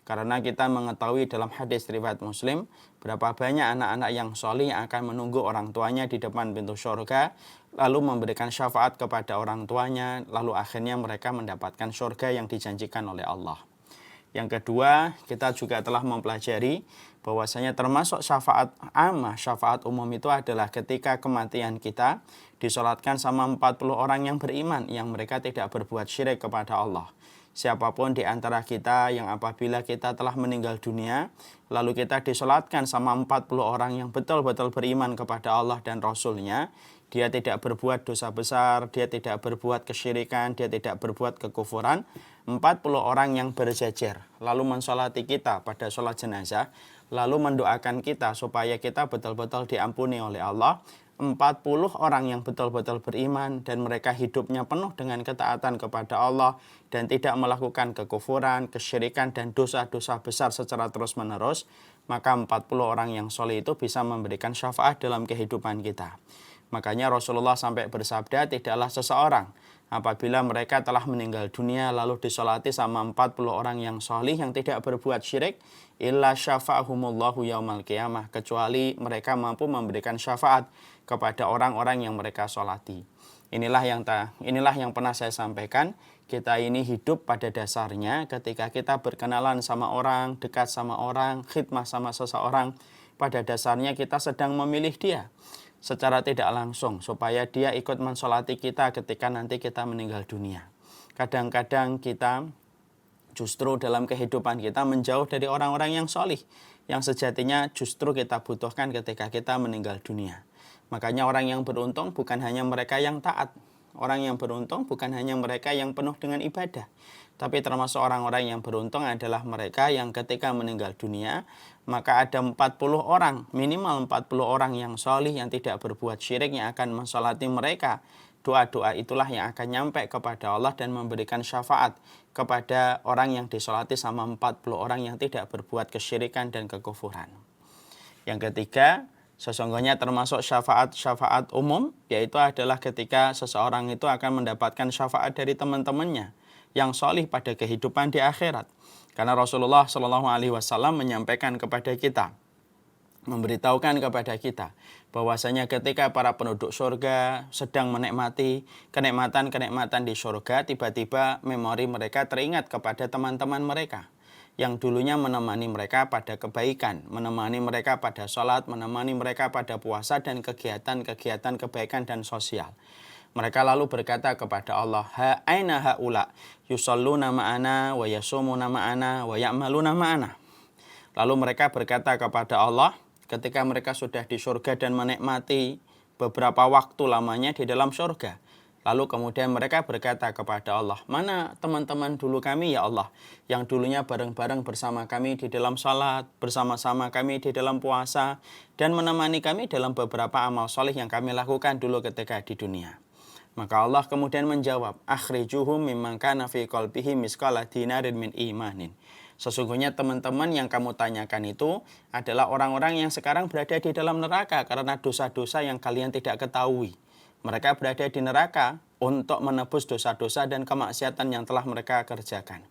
Karena kita mengetahui dalam hadis riwayat Muslim, berapa banyak anak-anak yang solih yang akan menunggu orang tuanya di depan pintu surga, lalu memberikan syafaat kepada orang tuanya, lalu akhirnya mereka mendapatkan surga yang dijanjikan oleh Allah. Yang kedua, kita juga telah mempelajari bahwasanya termasuk syafaat ammah, syafaat umum itu adalah ketika kematian kita disolatkan sama 40 orang yang beriman, yang mereka tidak berbuat syirik kepada Allah. Siapapun di antara kita yang apabila kita telah meninggal dunia, lalu kita disolatkan sama 40 orang yang betul-betul beriman kepada Allah dan Rasul-Nya, dia tidak berbuat dosa besar, dia tidak berbuat kesyirikan, dia tidak berbuat kekufuran. 40 orang yang berjejer lalu mensolati kita pada sholat jenazah, lalu mendoakan kita supaya kita betul-betul diampuni oleh Allah. 40 orang yang betul-betul beriman dan mereka hidupnya penuh dengan ketaatan kepada Allah dan tidak melakukan kekufuran, kesyirikan dan dosa-dosa besar secara terus-menerus, maka 40 orang yang soleh itu bisa memberikan syafaat dalam kehidupan kita. Makanya Rasulullah sampai bersabda, tidaklah seseorang apabila mereka telah meninggal dunia lalu disolati sama 40 orang yang solih yang tidak berbuat syirik, illa syafa'ahumullahu yaumal qiyamah, kecuali mereka mampu memberikan syafaat kepada orang-orang yang mereka solati. Inilah yang pernah saya sampaikan. Kita ini hidup pada dasarnya ketika kita berkenalan sama orang, dekat sama orang, khidmah sama seseorang, pada dasarnya kita sedang memilih dia secara tidak langsung supaya dia ikut mensolati kita ketika nanti kita meninggal dunia. Kadang-kadang kita justru dalam kehidupan kita menjauh dari orang-orang yang solih, yang sejatinya justru kita butuhkan ketika kita meninggal dunia. Makanya orang yang beruntung bukan hanya mereka yang taat. Orang yang beruntung bukan hanya mereka yang penuh dengan ibadah. Tapi termasuk orang-orang yang beruntung adalah mereka yang ketika meninggal dunia, maka ada 40 orang, minimal 40 orang yang solih yang tidak berbuat syirik yang akan mensolati mereka. Doa-doa itulah yang akan nyampe kepada Allah dan memberikan syafaat kepada orang yang disolati sama 40 orang yang tidak berbuat kesyirikan dan kekufuran. Yang ketiga, sesungguhnya termasuk syafaat umum, yaitu adalah ketika seseorang itu akan mendapatkan syafaat dari teman-temannya yang solih pada kehidupan di akhirat. Karena Rasulullah SAW menyampaikan kepada kita, memberitahukan kepada kita, bahwasanya ketika para penduduk surga sedang menikmati kenikmatan-kenikmatan di surga, tiba-tiba memori mereka teringat kepada teman-teman mereka yang dulunya menemani mereka pada kebaikan, menemani mereka pada sholat, menemani mereka pada puasa dan kegiatan-kegiatan kebaikan dan sosial. Mereka lalu berkata kepada Allah, aina haula yusalluna ma'ana wa yasumuna ma'ana wa ya'maluna ma'ana. Lalu mereka berkata kepada Allah ketika mereka sudah di surga dan menikmati beberapa waktu lamanya di dalam surga. Lalu kemudian mereka berkata kepada Allah, mana teman-teman dulu kami ya Allah, yang dulunya bareng-bareng bersama kami di dalam salat, bersama-sama kami di dalam puasa, dan menemani kami dalam beberapa amal soleh yang kami lakukan dulu ketika di dunia. Maka Allah kemudian menjawab, akhrijuhum mimman kana fi qalbihi misqala dinarin min imanin. Sesungguhnya teman-teman yang kamu tanyakan itu adalah orang-orang yang sekarang berada di dalam neraka karena dosa-dosa yang kalian tidak ketahui. Mereka berada di neraka untuk menebus dosa-dosa dan kemaksiatan yang telah mereka kerjakan.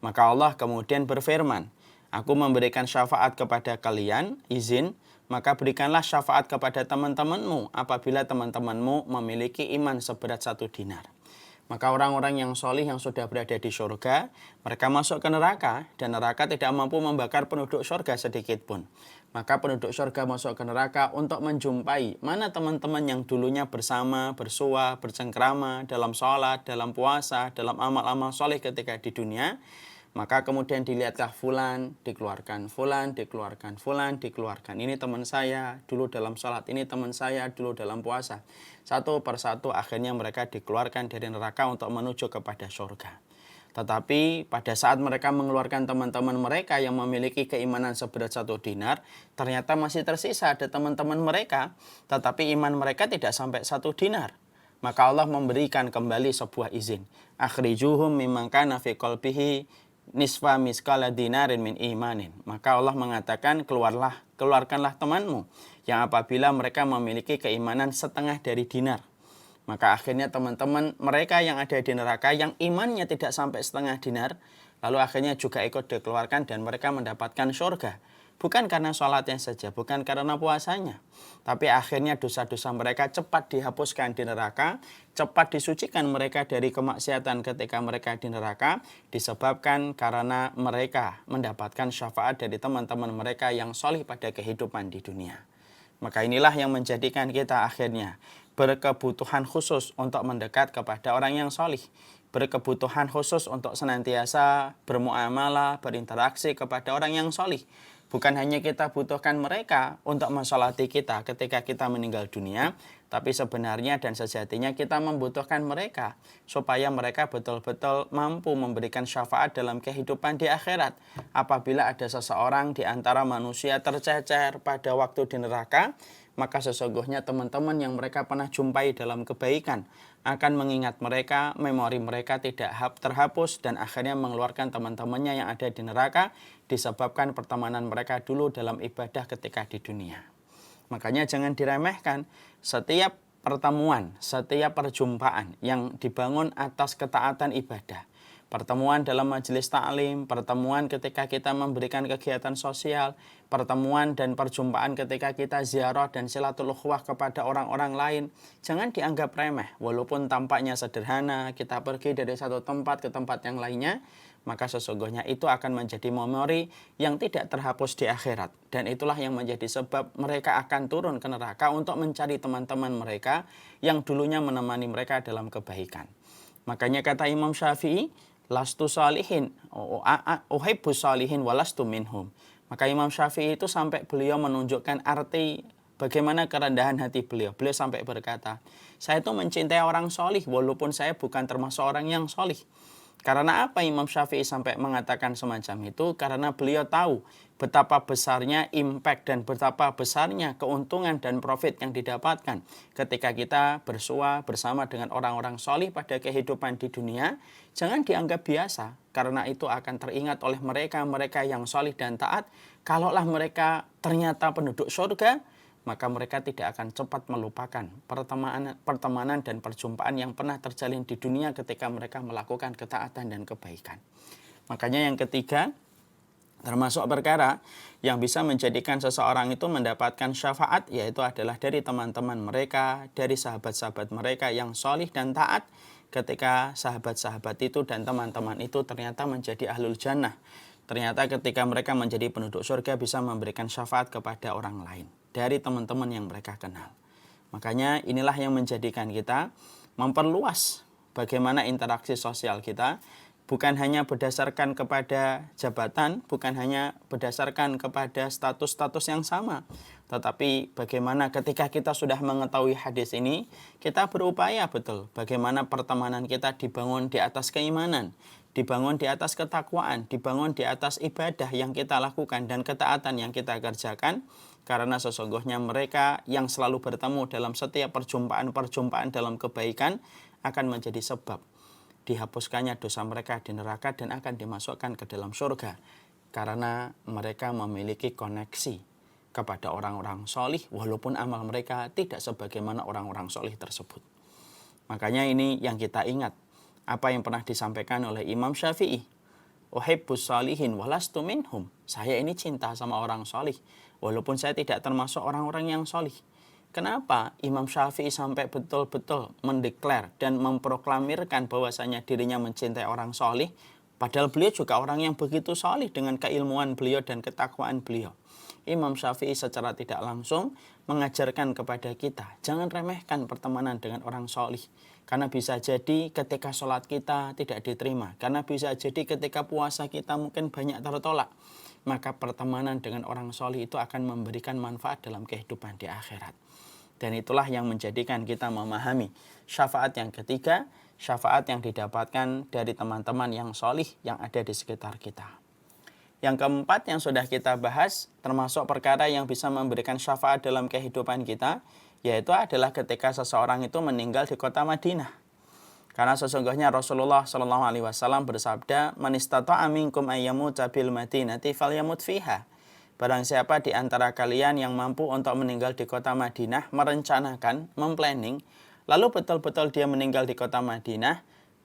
Maka Allah kemudian berfirman, aku memberikan syafaat kepada kalian, izin, maka berikanlah syafaat kepada teman-temanmu apabila teman-temanmu memiliki iman seberat 1 dinar. Maka orang-orang yang solih yang sudah berada di surga, mereka masuk ke neraka dan neraka tidak mampu membakar penduduk surga sedikit pun. Maka penduduk surga masuk ke neraka untuk menjumpai mana teman-teman yang dulunya bersama, bersua, bercengkrama dalam sholat, dalam puasa, dalam amal-amal solih ketika di dunia. Maka kemudian dilihatlah fulan, dikeluarkan, fulan, dikeluarkan, fulan, dikeluarkan. Ini teman saya dulu dalam sholat, ini teman saya dulu dalam puasa. Satu persatu akhirnya mereka dikeluarkan dari neraka untuk menuju kepada surga. Tetapi pada saat mereka mengeluarkan teman-teman mereka yang memiliki keimanan seberat 1 dinar, ternyata masih tersisa ada teman-teman mereka, tetapi iman mereka tidak sampai 1 dinar. Maka Allah memberikan kembali sebuah izin. Akhrijuhum mimman kana fi qalbihi nisfa miskala dinarin min imanin. Maka Allah mengatakan, keluarkanlah temanmu yang apabila mereka memiliki keimanan setengah dari dinar. Maka akhirnya teman-teman mereka yang ada di neraka yang imannya tidak sampai setengah dinar, lalu akhirnya juga ikut dikeluarkan dan mereka mendapatkan surga. Bukan karena sholatnya saja, bukan karena puasanya. Tapi akhirnya dosa-dosa mereka cepat dihapuskan di neraka, cepat disucikan mereka dari kemaksiatan ketika mereka di neraka, disebabkan karena mereka mendapatkan syafaat dari teman-teman mereka yang solih pada kehidupan di dunia. Maka inilah yang menjadikan kita akhirnya berkebutuhan khusus untuk mendekat kepada orang yang solih. Berkebutuhan khusus untuk senantiasa bermuamalah, berinteraksi kepada orang yang solih. Bukan hanya kita butuhkan mereka untuk mensolati kita ketika kita meninggal dunia, tapi sebenarnya dan sejatinya kita membutuhkan mereka supaya mereka betul-betul mampu memberikan syafaat dalam kehidupan di akhirat. Apabila ada seseorang di antara manusia tercecer pada waktu di neraka, maka sesungguhnya teman-teman yang mereka pernah jumpai dalam kebaikan akan mengingat mereka, memori mereka tidak terhapus dan akhirnya mengeluarkan teman-temannya yang ada di neraka disebabkan pertemanan mereka dulu dalam ibadah ketika di dunia. Makanya jangan diremehkan setiap pertemuan, setiap perjumpaan yang dibangun atas ketaatan ibadah. Pertemuan dalam majelis ta'lim, pertemuan ketika kita memberikan kegiatan sosial, pertemuan dan perjumpaan ketika kita ziarah dan silatul ukhuwah kepada orang-orang lain. Jangan dianggap remeh, walaupun tampaknya sederhana, kita pergi dari satu tempat ke tempat yang lainnya, maka sesungguhnya itu akan menjadi memori yang tidak terhapus di akhirat. Dan itulah yang menjadi sebab mereka akan turun ke neraka untuk mencari teman-teman mereka yang dulunya menemani mereka dalam kebaikan. Makanya kata Imam Syafi'i, lastu salihin, uhibbus salihin walastu minhum. Maka Imam Syafi'i itu sampai beliau menunjukkan arti bagaimana kerendahan hati beliau. Beliau sampai berkata, saya itu mencintai orang solih walaupun saya bukan termasuk orang yang solih. Karena apa Imam Syafi'i sampai mengatakan semacam itu? Karena beliau tahu betapa besarnya impact dan betapa besarnya keuntungan dan profit yang didapatkan ketika kita bersua bersama dengan orang-orang solih pada kehidupan di dunia. Jangan dianggap biasa, karena itu akan teringat oleh mereka yang solih dan taat. Kalaulah mereka ternyata penduduk surga, maka mereka tidak akan cepat melupakan pertemanan dan perjumpaan yang pernah terjalin di dunia ketika mereka melakukan ketaatan dan kebaikan. Makanya yang ketiga, termasuk perkara yang bisa menjadikan seseorang itu mendapatkan syafaat, yaitu adalah dari teman-teman mereka, dari sahabat-sahabat mereka yang solih dan taat, ketika sahabat-sahabat itu dan teman-teman itu ternyata menjadi ahlul jannah. Ternyata ketika mereka menjadi penduduk surga bisa memberikan syafaat kepada orang lain dari teman-teman yang mereka kenal. Makanya inilah yang menjadikan kita memperluas bagaimana interaksi sosial kita, bukan hanya berdasarkan kepada jabatan, bukan hanya berdasarkan kepada status-status yang sama, tetapi bagaimana ketika kita sudah mengetahui hadis ini, kita berupaya betul bagaimana pertemanan kita dibangun di atas keimanan, dibangun di atas ketakwaan, dibangun di atas ibadah yang kita lakukan dan ketaatan yang kita kerjakan. Karena sesungguhnya mereka yang selalu bertemu dalam setiap perjumpaan-perjumpaan dalam kebaikan akan menjadi sebab dihapuskannya dosa mereka di neraka dan akan dimasukkan ke dalam surga. Karena mereka memiliki koneksi kepada orang-orang solih walaupun amal mereka tidak sebagaimana orang-orang solih tersebut. Makanya ini yang kita ingat. Apa yang pernah disampaikan oleh Imam Syafi'i. Uhibbus salihin walastu minhum. Saya ini cinta sama orang solih, walaupun saya tidak termasuk orang-orang yang solih. Kenapa Imam Syafi'i sampai betul-betul mendeklar dan memproklamirkan bahwasanya dirinya mencintai orang solih, padahal beliau juga orang yang begitu solih dengan keilmuan beliau dan ketakwaan beliau. Imam Syafi'i secara tidak langsung mengajarkan kepada kita, jangan remehkan pertemanan dengan orang solih. Karena bisa jadi ketika sholat kita tidak diterima. Karena bisa jadi ketika puasa kita mungkin banyak tertolak. Maka pertemanan dengan orang solih itu akan memberikan manfaat dalam kehidupan di akhirat. Dan itulah yang menjadikan kita memahami syafaat yang ketiga, syafaat yang didapatkan dari teman-teman yang solih yang ada di sekitar kita. Yang keempat yang sudah kita bahas, termasuk perkara yang bisa memberikan syafaat dalam kehidupan kita, yaitu adalah ketika seseorang itu meninggal di kota Madinah. Karena sesungguhnya Rasulullah SAW bersabda, "Man istata'a minkum ayyamuta bil Madinati falyamut fiha." Barang siapa di antara kalian yang mampu untuk meninggal di kota Madinah, merencanakan, memplanning, lalu betul-betul dia meninggal di kota Madinah,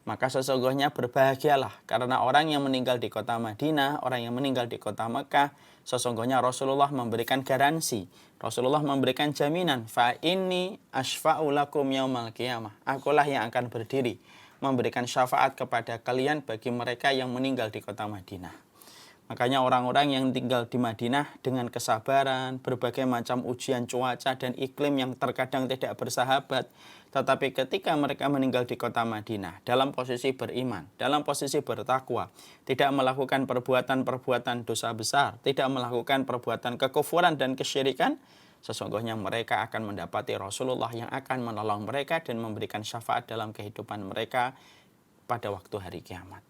Maka sesungguhnya berbahagialah karena orang yang meninggal di kota Madinah, orang yang meninggal di kota Mekah, sesungguhnya Rasulullah memberikan garansi, Rasulullah memberikan jaminan, fa inni asfa'u lakum yaumal qiyamah. Akulah yang akan berdiri memberikan syafaat kepada kalian bagi mereka yang meninggal di kota Madinah. Makanya orang-orang yang tinggal di Madinah dengan kesabaran, berbagai macam ujian cuaca dan iklim yang terkadang tidak bersahabat, tetapi ketika mereka meninggal di kota Madinah dalam posisi beriman, dalam posisi bertakwa, tidak melakukan perbuatan-perbuatan dosa besar, tidak melakukan perbuatan kekufuran dan kesyirikan, sesungguhnya mereka akan mendapati Rasulullah yang akan menolong mereka dan memberikan syafaat dalam kehidupan mereka pada waktu hari kiamat.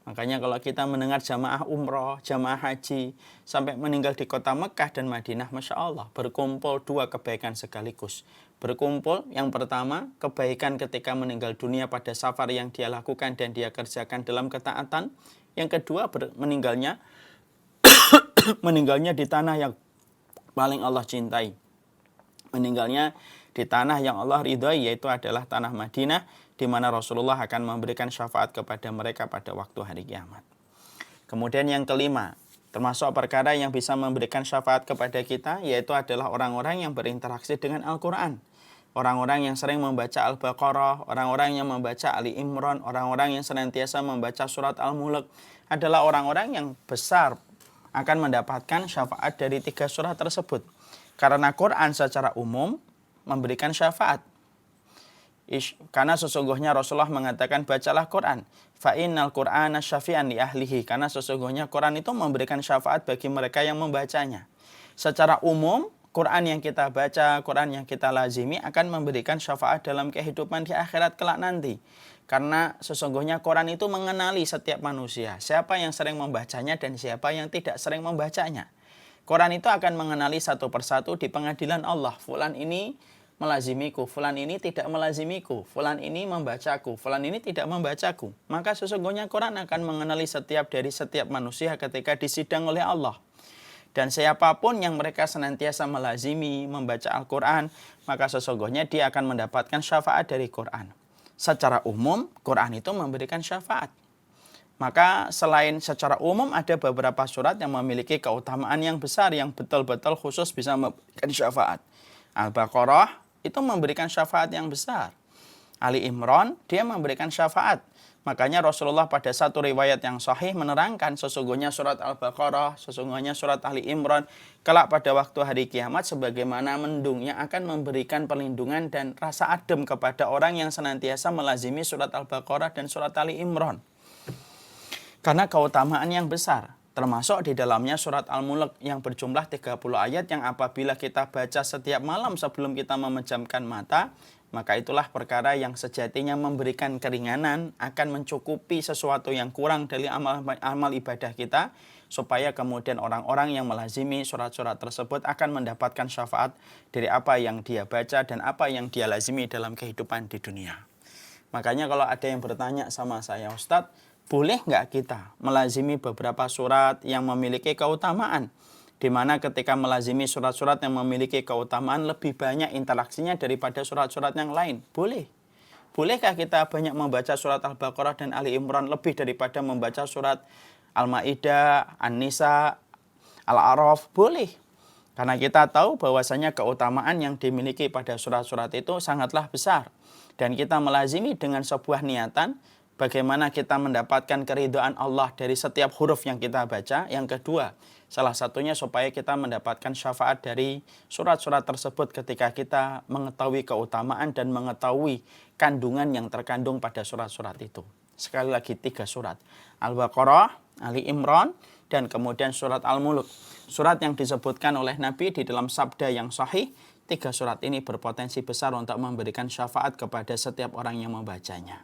Makanya kalau kita mendengar jamaah umroh, jamaah haji, sampai meninggal di kota Mekah dan Madinah, Masya Allah, berkumpul dua kebaikan sekaligus. Berkumpul, yang pertama, kebaikan ketika meninggal dunia pada safar yang dia lakukan dan dia kerjakan dalam ketaatan. Yang kedua, meninggalnya di tanah yang paling Allah cintai. Meninggalnya di tanah yang Allah ridhai, yaitu adalah tanah Madinah, di mana Rasulullah akan memberikan syafaat kepada mereka pada waktu hari kiamat. Kemudian yang kelima, termasuk perkara yang bisa memberikan syafaat kepada kita, yaitu adalah orang-orang yang berinteraksi dengan Al-Quran. Orang-orang yang sering membaca Al-Baqarah, orang-orang yang membaca Ali Imran, orang-orang yang senantiasa membaca surat Al-Mulk, adalah orang-orang yang besar akan mendapatkan syafaat dari 3 surat tersebut. Karena Quran secara umum memberikan syafaat. Karena sesungguhnya Rasulullah mengatakan bacalah Quran. Fa innal Qur'ana syafi'an li ahlihi. Karena sesungguhnya Quran itu memberikan syafaat bagi mereka yang membacanya. Secara umum, Quran yang kita baca, Quran yang kita lazimi akan memberikan syafaat dalam kehidupan di akhirat kelak nanti. Karena sesungguhnya Quran itu mengenali setiap manusia. Siapa yang sering membacanya dan siapa yang tidak sering membacanya. Quran itu akan mengenali satu persatu di pengadilan Allah. Fulan ini melazimiku, fulan ini tidak melazimiku, fulan ini membacaku, fulan ini tidak membacaku. Maka sesungguhnya Quran akan mengenali setiap manusia ketika disidang oleh Allah. Dan siapapun yang mereka senantiasa melazimi membaca Al-Quran, maka sesungguhnya dia akan mendapatkan syafaat dari Quran. Secara umum, Quran itu memberikan syafaat. Maka selain secara umum ada beberapa surat yang memiliki keutamaan yang besar yang betul-betul khusus bisa memberikan syafaat. Al-Baqarah itu memberikan syafaat yang besar. Ali Imran, dia memberikan syafaat. Makanya Rasulullah pada satu riwayat yang sahih menerangkan sesungguhnya surat Al-Baqarah, sesungguhnya surat Ali Imran, kelak pada waktu hari kiamat sebagaimana mendung yang akan memberikan perlindungan dan rasa adem kepada orang yang senantiasa melazimi surat Al-Baqarah dan surat Ali Imran. Karena keutamaan yang besar. Termasuk di dalamnya surat Al-Mulk yang berjumlah 30 ayat yang apabila kita baca setiap malam sebelum kita memejamkan mata, maka itulah perkara yang sejatinya memberikan keringanan, akan mencukupi sesuatu yang kurang dari amal ibadah kita, supaya kemudian orang-orang yang melazimi surat-surat tersebut akan mendapatkan syafaat dari apa yang dia baca dan apa yang dia lazimi dalam kehidupan di dunia. Makanya kalau ada yang bertanya sama saya, Ustadz, boleh nggak kita melazimi beberapa surat yang memiliki keutamaan? Di mana ketika melazimi surat-surat yang memiliki keutamaan lebih banyak interaksinya daripada surat-surat yang lain? Boleh. Bolehkah kita banyak membaca surat Al-Baqarah dan Ali Imran lebih daripada membaca surat Al-Ma'idah, An-Nisa, Al-A'raf? Boleh. Karena kita tahu bahwasanya keutamaan yang dimiliki pada surat-surat itu sangatlah besar. Dan kita melazimi dengan sebuah niatan, bagaimana kita mendapatkan keridhaan Allah dari setiap huruf yang kita baca. Yang kedua, salah satunya supaya kita mendapatkan syafaat dari surat-surat tersebut ketika kita mengetahui keutamaan dan mengetahui kandungan yang terkandung pada surat-surat itu. Sekali lagi 3 surat. Al-Baqarah, Ali Imran, dan kemudian surat Al-Mulk. Surat yang disebutkan oleh Nabi di dalam sabda yang sahih, 3 surat ini berpotensi besar untuk memberikan syafaat kepada setiap orang yang membacanya.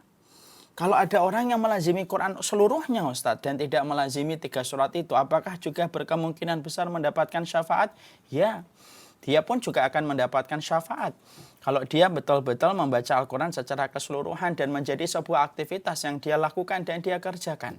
Kalau ada orang yang melazimi Quran seluruhnya Ustadz dan tidak melazimi 3 surat itu, apakah juga berkemungkinan besar mendapatkan syafaat? Ya, dia pun juga akan mendapatkan syafaat. Kalau dia betul-betul membaca Al-Quran secara keseluruhan dan menjadi sebuah aktivitas yang dia lakukan dan dia kerjakan.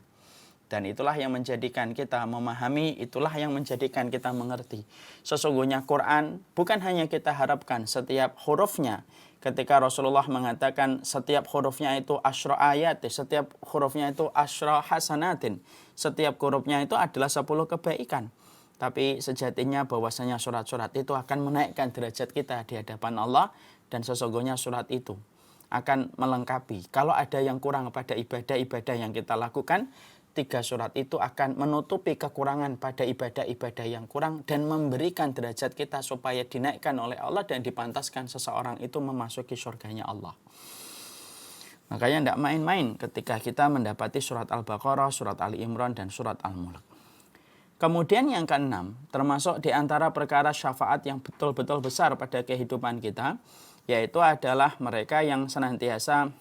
Dan itulah yang menjadikan kita memahami, itulah yang menjadikan kita mengerti. Sesungguhnya Quran bukan hanya kita harapkan setiap hurufnya, ketika Rasulullah mengatakan setiap hurufnya itu asyra ayat, setiap hurufnya itu asyra hasanatin, setiap hurufnya itu adalah 10 kebaikan. Tapi sejatinya bahwasanya surat-surat itu akan menaikkan derajat kita di hadapan Allah, dan sesungguhnya surat itu akan melengkapi. Kalau ada yang kurang pada ibadah-ibadah yang kita lakukan, 3 surat itu akan menutupi kekurangan pada ibadah-ibadah yang kurang dan memberikan derajat kita supaya dinaikkan oleh Allah dan dipantaskan seseorang itu memasuki surganya Allah. Makanya tidak main-main ketika kita mendapati surat Al-Baqarah, surat Ali Imran, dan surat Al-Mulk. Kemudian yang keenam, termasuk di antara perkara syafaat yang betul-betul besar pada kehidupan kita, yaitu adalah mereka yang senantiasa,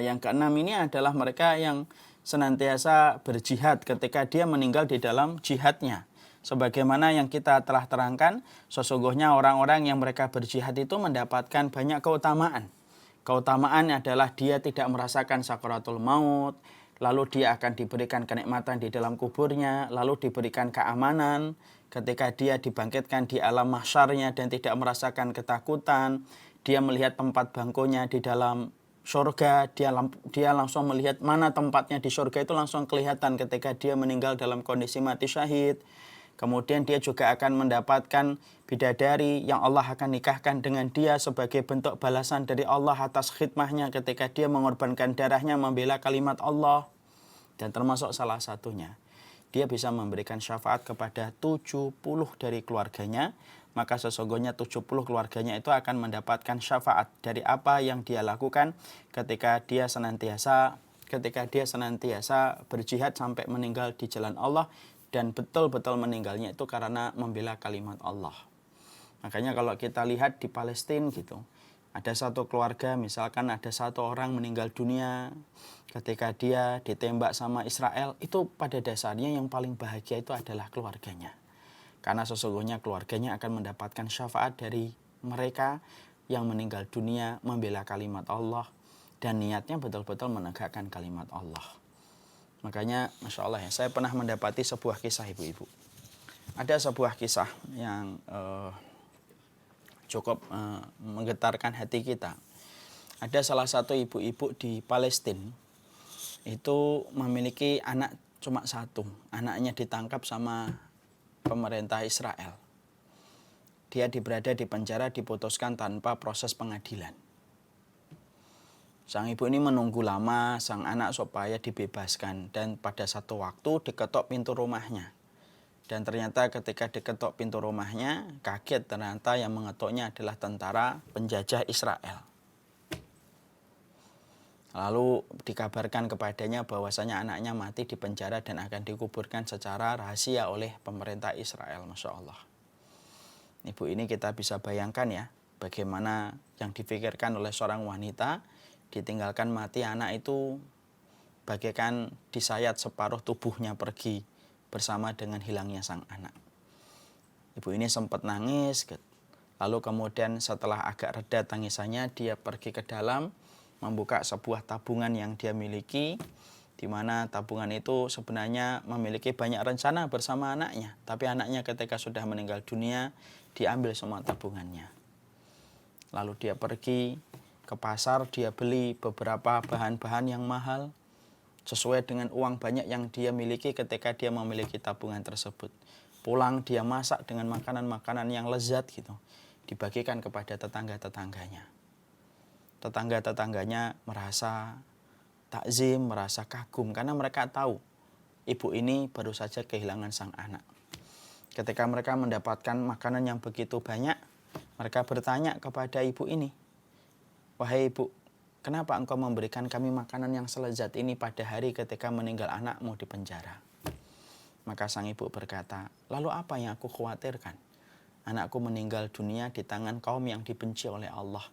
yang keenam ini adalah mereka yang senantiasa berjihad ketika dia meninggal di dalam jihadnya. Sebagaimana yang kita telah terangkan, sesungguhnya orang-orang yang mereka berjihad itu mendapatkan banyak keutamaan. Keutamaan adalah dia tidak merasakan sakaratul maut, lalu dia akan diberikan kenikmatan di dalam kuburnya, lalu diberikan keamanan ketika dia dibangkitkan di alam mahsyarnya dan tidak merasakan ketakutan. Dia melihat tempat bangkunya di dalam surga, dia langsung melihat mana tempatnya di surga itu langsung kelihatan ketika dia meninggal dalam kondisi mati syahid. Kemudian dia juga akan mendapatkan bidadari yang Allah akan nikahkan dengan dia sebagai bentuk balasan dari Allah atas khidmahnya ketika dia mengorbankan darahnya membela kalimat Allah. Dan termasuk salah satunya, dia bisa memberikan syafaat kepada 70 dari keluarganya. Maka sesungguhnya 70 keluarganya itu akan mendapatkan syafaat dari apa yang dia lakukan ketika dia senantiasa berjihad sampai meninggal di jalan Allah, dan betul-betul meninggalnya itu karena membela kalimat Allah. Makanya kalau kita lihat di Palestina gitu, ada satu keluarga, misalkan ada satu orang meninggal dunia ketika dia ditembak sama Israel, itu pada dasarnya yang paling bahagia itu adalah keluarganya. Karena sesungguhnya keluarganya akan mendapatkan syafaat dari mereka yang meninggal dunia membela kalimat Allah dan niatnya betul-betul menegakkan kalimat Allah. Makanya Masya Allah ya, saya pernah mendapati sebuah kisah ibu-ibu. Ada sebuah kisah yang cukup menggetarkan hati kita. Ada salah satu ibu-ibu di Palestina itu memiliki anak cuma satu. Anaknya ditangkap sama pemerintah Israel. Dia berada di penjara, diputuskan tanpa proses pengadilan. Sang ibu ini menunggu lama sang anak supaya dibebaskan, dan pada satu waktu diketok pintu rumahnya. Dan ternyata ketika diketok pintu rumahnya, kaget ternyata yang mengetoknya adalah tentara penjajah Israel. Lalu dikabarkan kepadanya bahwasanya anaknya mati di penjara dan akan dikuburkan secara rahasia oleh pemerintah Israel. Masya Allah. Ibu ini kita bisa bayangkan ya, bagaimana yang difikirkan oleh seorang wanita, ditinggalkan mati anak itu bagaikan disayat separuh tubuhnya pergi bersama dengan hilangnya sang anak. Ibu ini sempat nangis, lalu kemudian setelah agak reda tangisannya, dia pergi ke dalam, membuka sebuah tabungan yang dia miliki, di mana tabungan itu sebenarnya memiliki banyak rencana bersama anaknya. Tapi anaknya ketika sudah meninggal dunia, diambil semua tabungannya. Lalu dia pergi ke pasar, dia beli beberapa bahan-bahan yang mahal, sesuai dengan uang banyak yang dia miliki ketika dia memiliki tabungan tersebut. Pulang dia masak dengan makanan-makanan yang lezat gitu, dibagikan kepada tetangga-tetangganya. Tetangga-tetangganya merasa takzim, merasa kagum karena mereka tahu ibu ini baru saja kehilangan sang anak. Ketika mereka mendapatkan makanan yang begitu banyak, mereka bertanya kepada ibu ini, "Wahai ibu, kenapa engkau memberikan kami makanan yang selezat ini pada hari ketika meninggal anakmu di penjara?" Maka sang ibu berkata, "Lalu apa yang aku khawatirkan? Anakku meninggal dunia di tangan kaum yang dibenci oleh Allah.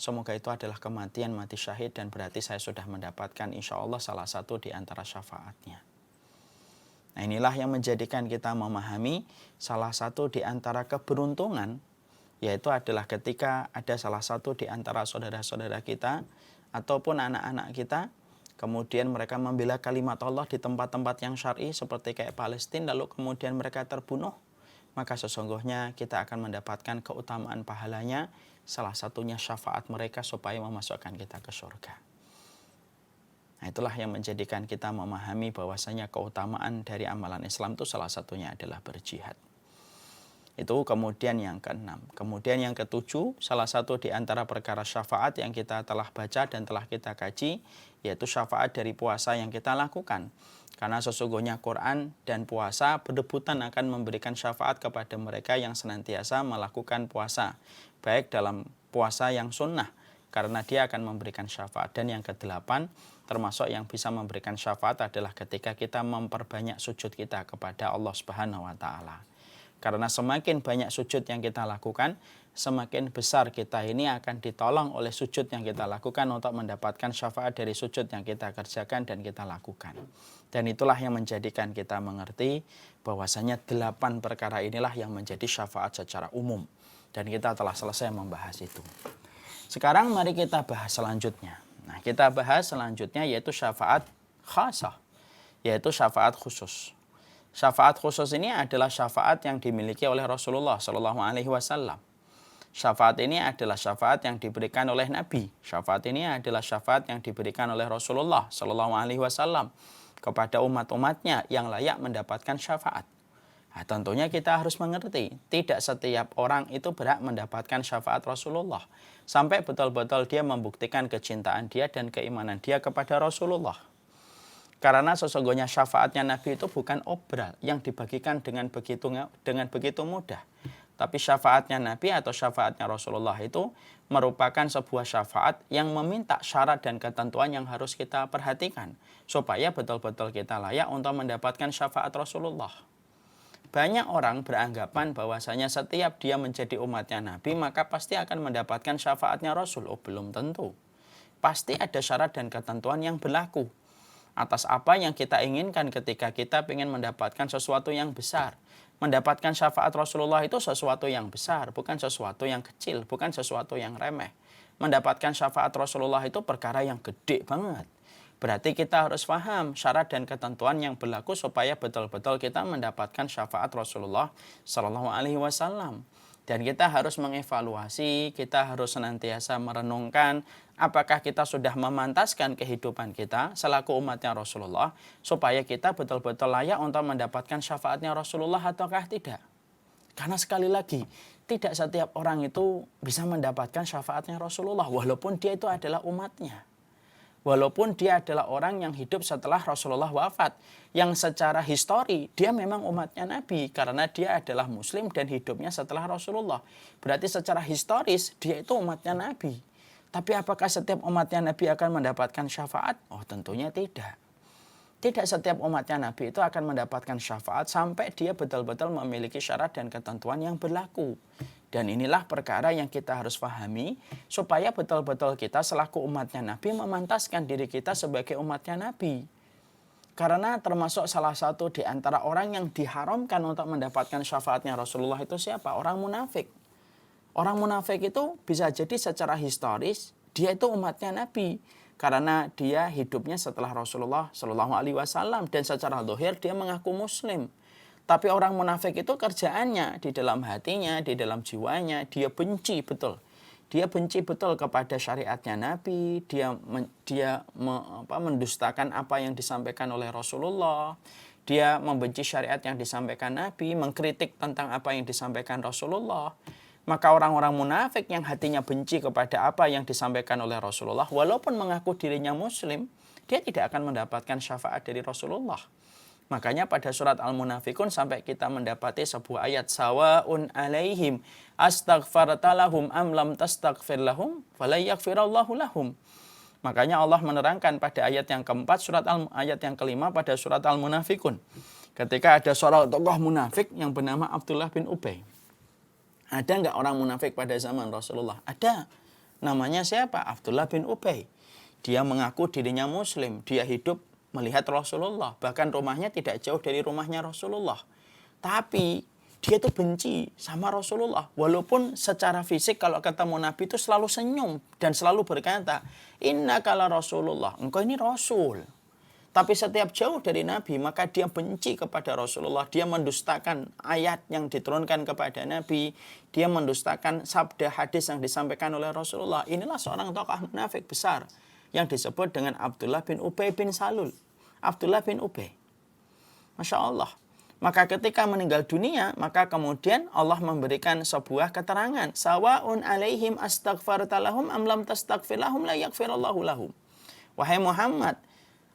Semoga itu adalah kematian mati syahid, dan berarti saya sudah mendapatkan insya Allah salah satu di antara syafaatnya." Nah, inilah yang menjadikan kita memahami salah satu di antara keberuntungan, yaitu adalah ketika ada salah satu di antara saudara-saudara kita ataupun anak-anak kita, kemudian mereka membela kalimat Allah di tempat-tempat yang syar'i seperti kayak Palestina, lalu kemudian mereka terbunuh, maka sesungguhnya kita akan mendapatkan keutamaan pahalanya salah satunya syafaat mereka supaya memasukkan kita ke surga. Nah, itulah yang menjadikan kita memahami bahwasanya keutamaan dari amalan Islam itu salah satunya adalah berjihad. Itu kemudian yang keenam. Kemudian yang ketujuh, salah satu di antara perkara syafaat yang kita telah baca dan telah kita kaji, yaitu syafaat dari puasa yang kita lakukan. Karena sesungguhnya Quran dan puasa berebutan akan memberikan syafaat kepada mereka yang senantiasa melakukan puasa. Baik dalam puasa yang sunnah, karena dia akan memberikan syafaat. Dan yang kedelapan, termasuk yang bisa memberikan syafaat adalah ketika kita memperbanyak sujud kita kepada Allah Subhanahu wa Ta'ala. Karena semakin banyak sujud yang kita lakukan, semakin besar kita ini akan ditolong oleh sujud yang kita lakukan untuk mendapatkan syafaat dari sujud yang kita kerjakan dan kita lakukan. Dan itulah yang menjadikan kita mengerti bahwasanya 8 perkara inilah yang menjadi syafaat secara umum. Dan kita telah selesai membahas itu. Sekarang mari kita bahas selanjutnya. Nah, kita bahas selanjutnya yaitu syafaat khasah, yaitu syafaat khusus. Syafaat khusus ini adalah syafaat yang dimiliki oleh Rasulullah SAW. Syafaat ini adalah syafaat yang diberikan oleh Nabi. Syafaat ini adalah syafaat yang diberikan oleh Rasulullah SAW kepada umat-umatnya yang layak mendapatkan syafaat. Nah, tentunya kita harus mengerti, tidak setiap orang itu berhak mendapatkan syafaat Rasulullah. Sampai betul-betul dia membuktikan kecintaan dia dan keimanan dia kepada Rasulullah. Karena sesungguhnya syafaatnya Nabi itu bukan obral yang dibagikan dengan begitu mudah. Tapi syafaatnya Nabi atau syafaatnya Rasulullah itu merupakan sebuah syafaat yang meminta syarat dan ketentuan yang harus kita perhatikan. Supaya betul-betul kita layak untuk mendapatkan syafaat Rasulullah. Banyak orang beranggapan bahwasanya setiap dia menjadi umatnya Nabi maka pasti akan mendapatkan syafaatnya Rasul. Oh, belum tentu. Pasti ada syarat dan ketentuan yang berlaku atas apa yang kita inginkan ketika kita ingin mendapatkan sesuatu yang besar. Mendapatkan syafaat Rasulullah itu sesuatu yang besar, bukan sesuatu yang kecil, bukan sesuatu yang remeh. Mendapatkan syafaat Rasulullah itu perkara yang gede banget. Berarti kita harus paham syarat dan ketentuan yang berlaku supaya betul-betul kita mendapatkan syafaat Rasulullah SAW. Dan kita harus mengevaluasi, kita harus senantiasa merenungkan apakah kita sudah memantaskan kehidupan kita selaku umatnya Rasulullah supaya kita betul-betul layak untuk mendapatkan syafaatnya Rasulullah ataukah tidak. Karena sekali lagi, tidak setiap orang itu bisa mendapatkan syafaatnya Rasulullah walaupun dia itu adalah umatnya. Walaupun dia adalah orang yang hidup setelah Rasulullah wafat. Yang secara histori dia memang umatnya Nabi. Karena dia adalah muslim dan hidupnya setelah Rasulullah. Berarti secara historis dia itu umatnya Nabi. Tapi apakah setiap umatnya Nabi akan mendapatkan syafaat? Oh, tentunya tidak. Tidak setiap umatnya Nabi itu akan mendapatkan syafaat sampai dia betul-betul memiliki syarat dan ketentuan yang berlaku. Dan inilah perkara yang kita harus pahami supaya betul-betul kita selaku umatnya Nabi memantaskan diri kita sebagai umatnya Nabi. Karena termasuk salah satu di antara orang yang diharamkan untuk mendapatkan syafaatnya Rasulullah itu siapa? Orang munafik. Orang munafik itu bisa jadi secara historis dia itu umatnya Nabi. Karena dia hidupnya setelah Rasulullah SAW dan secara zahir dia mengaku muslim. Tapi orang munafik itu kerjaannya di dalam hatinya, di dalam jiwanya, dia benci betul. Dia benci betul kepada syariatnya Nabi, dia mendustakan apa yang disampaikan oleh Rasulullah. Dia membenci syariat yang disampaikan Nabi, mengkritik tentang apa yang disampaikan Rasulullah. Maka orang-orang munafik yang hatinya benci kepada apa yang disampaikan oleh Rasulullah, walaupun mengaku dirinya muslim, dia tidak akan mendapatkan syafaat dari Rasulullah. Makanya pada surat Al-Munafikun sampai kita mendapati sebuah ayat sawaun alaihim astaghfarta lahum am lam tastaghfir lahum fala yaghfirallahu lahum. Makanya Allah menerangkan pada ayat yang keempat ayat yang kelima pada surat Al-Munafikun. Ketika ada seorang tokoh munafik yang bernama Abdullah bin Ubay. Ada enggak orang munafik pada zaman Rasulullah? Ada. Namanya siapa? Abdullah bin Ubay. Dia mengaku dirinya muslim, dia hidup melihat Rasulullah, bahkan rumahnya tidak jauh dari rumahnya Rasulullah. Tapi dia itu benci sama Rasulullah. Walaupun secara fisik kalau ketemu Nabi itu selalu senyum dan selalu berkata, "Innaka la Rasulullah." Engkau ini Rasul. Tapi setiap jauh dari Nabi, maka dia benci kepada Rasulullah. Dia mendustakan ayat yang diturunkan kepada Nabi. Dia mendustakan sabda hadis yang disampaikan oleh Rasulullah. Inilah seorang tokoh munafik besar yang disebut dengan Abdullah bin Ubay bin Salul. Abdullah bin Ubay. Masya Allah. Maka ketika meninggal dunia, maka kemudian Allah memberikan sebuah keterangan. Sawa'un alaihim astaghfarta lahum am lam tastaghfir lahum la yaghfirallahu lahum. Wahai Muhammad,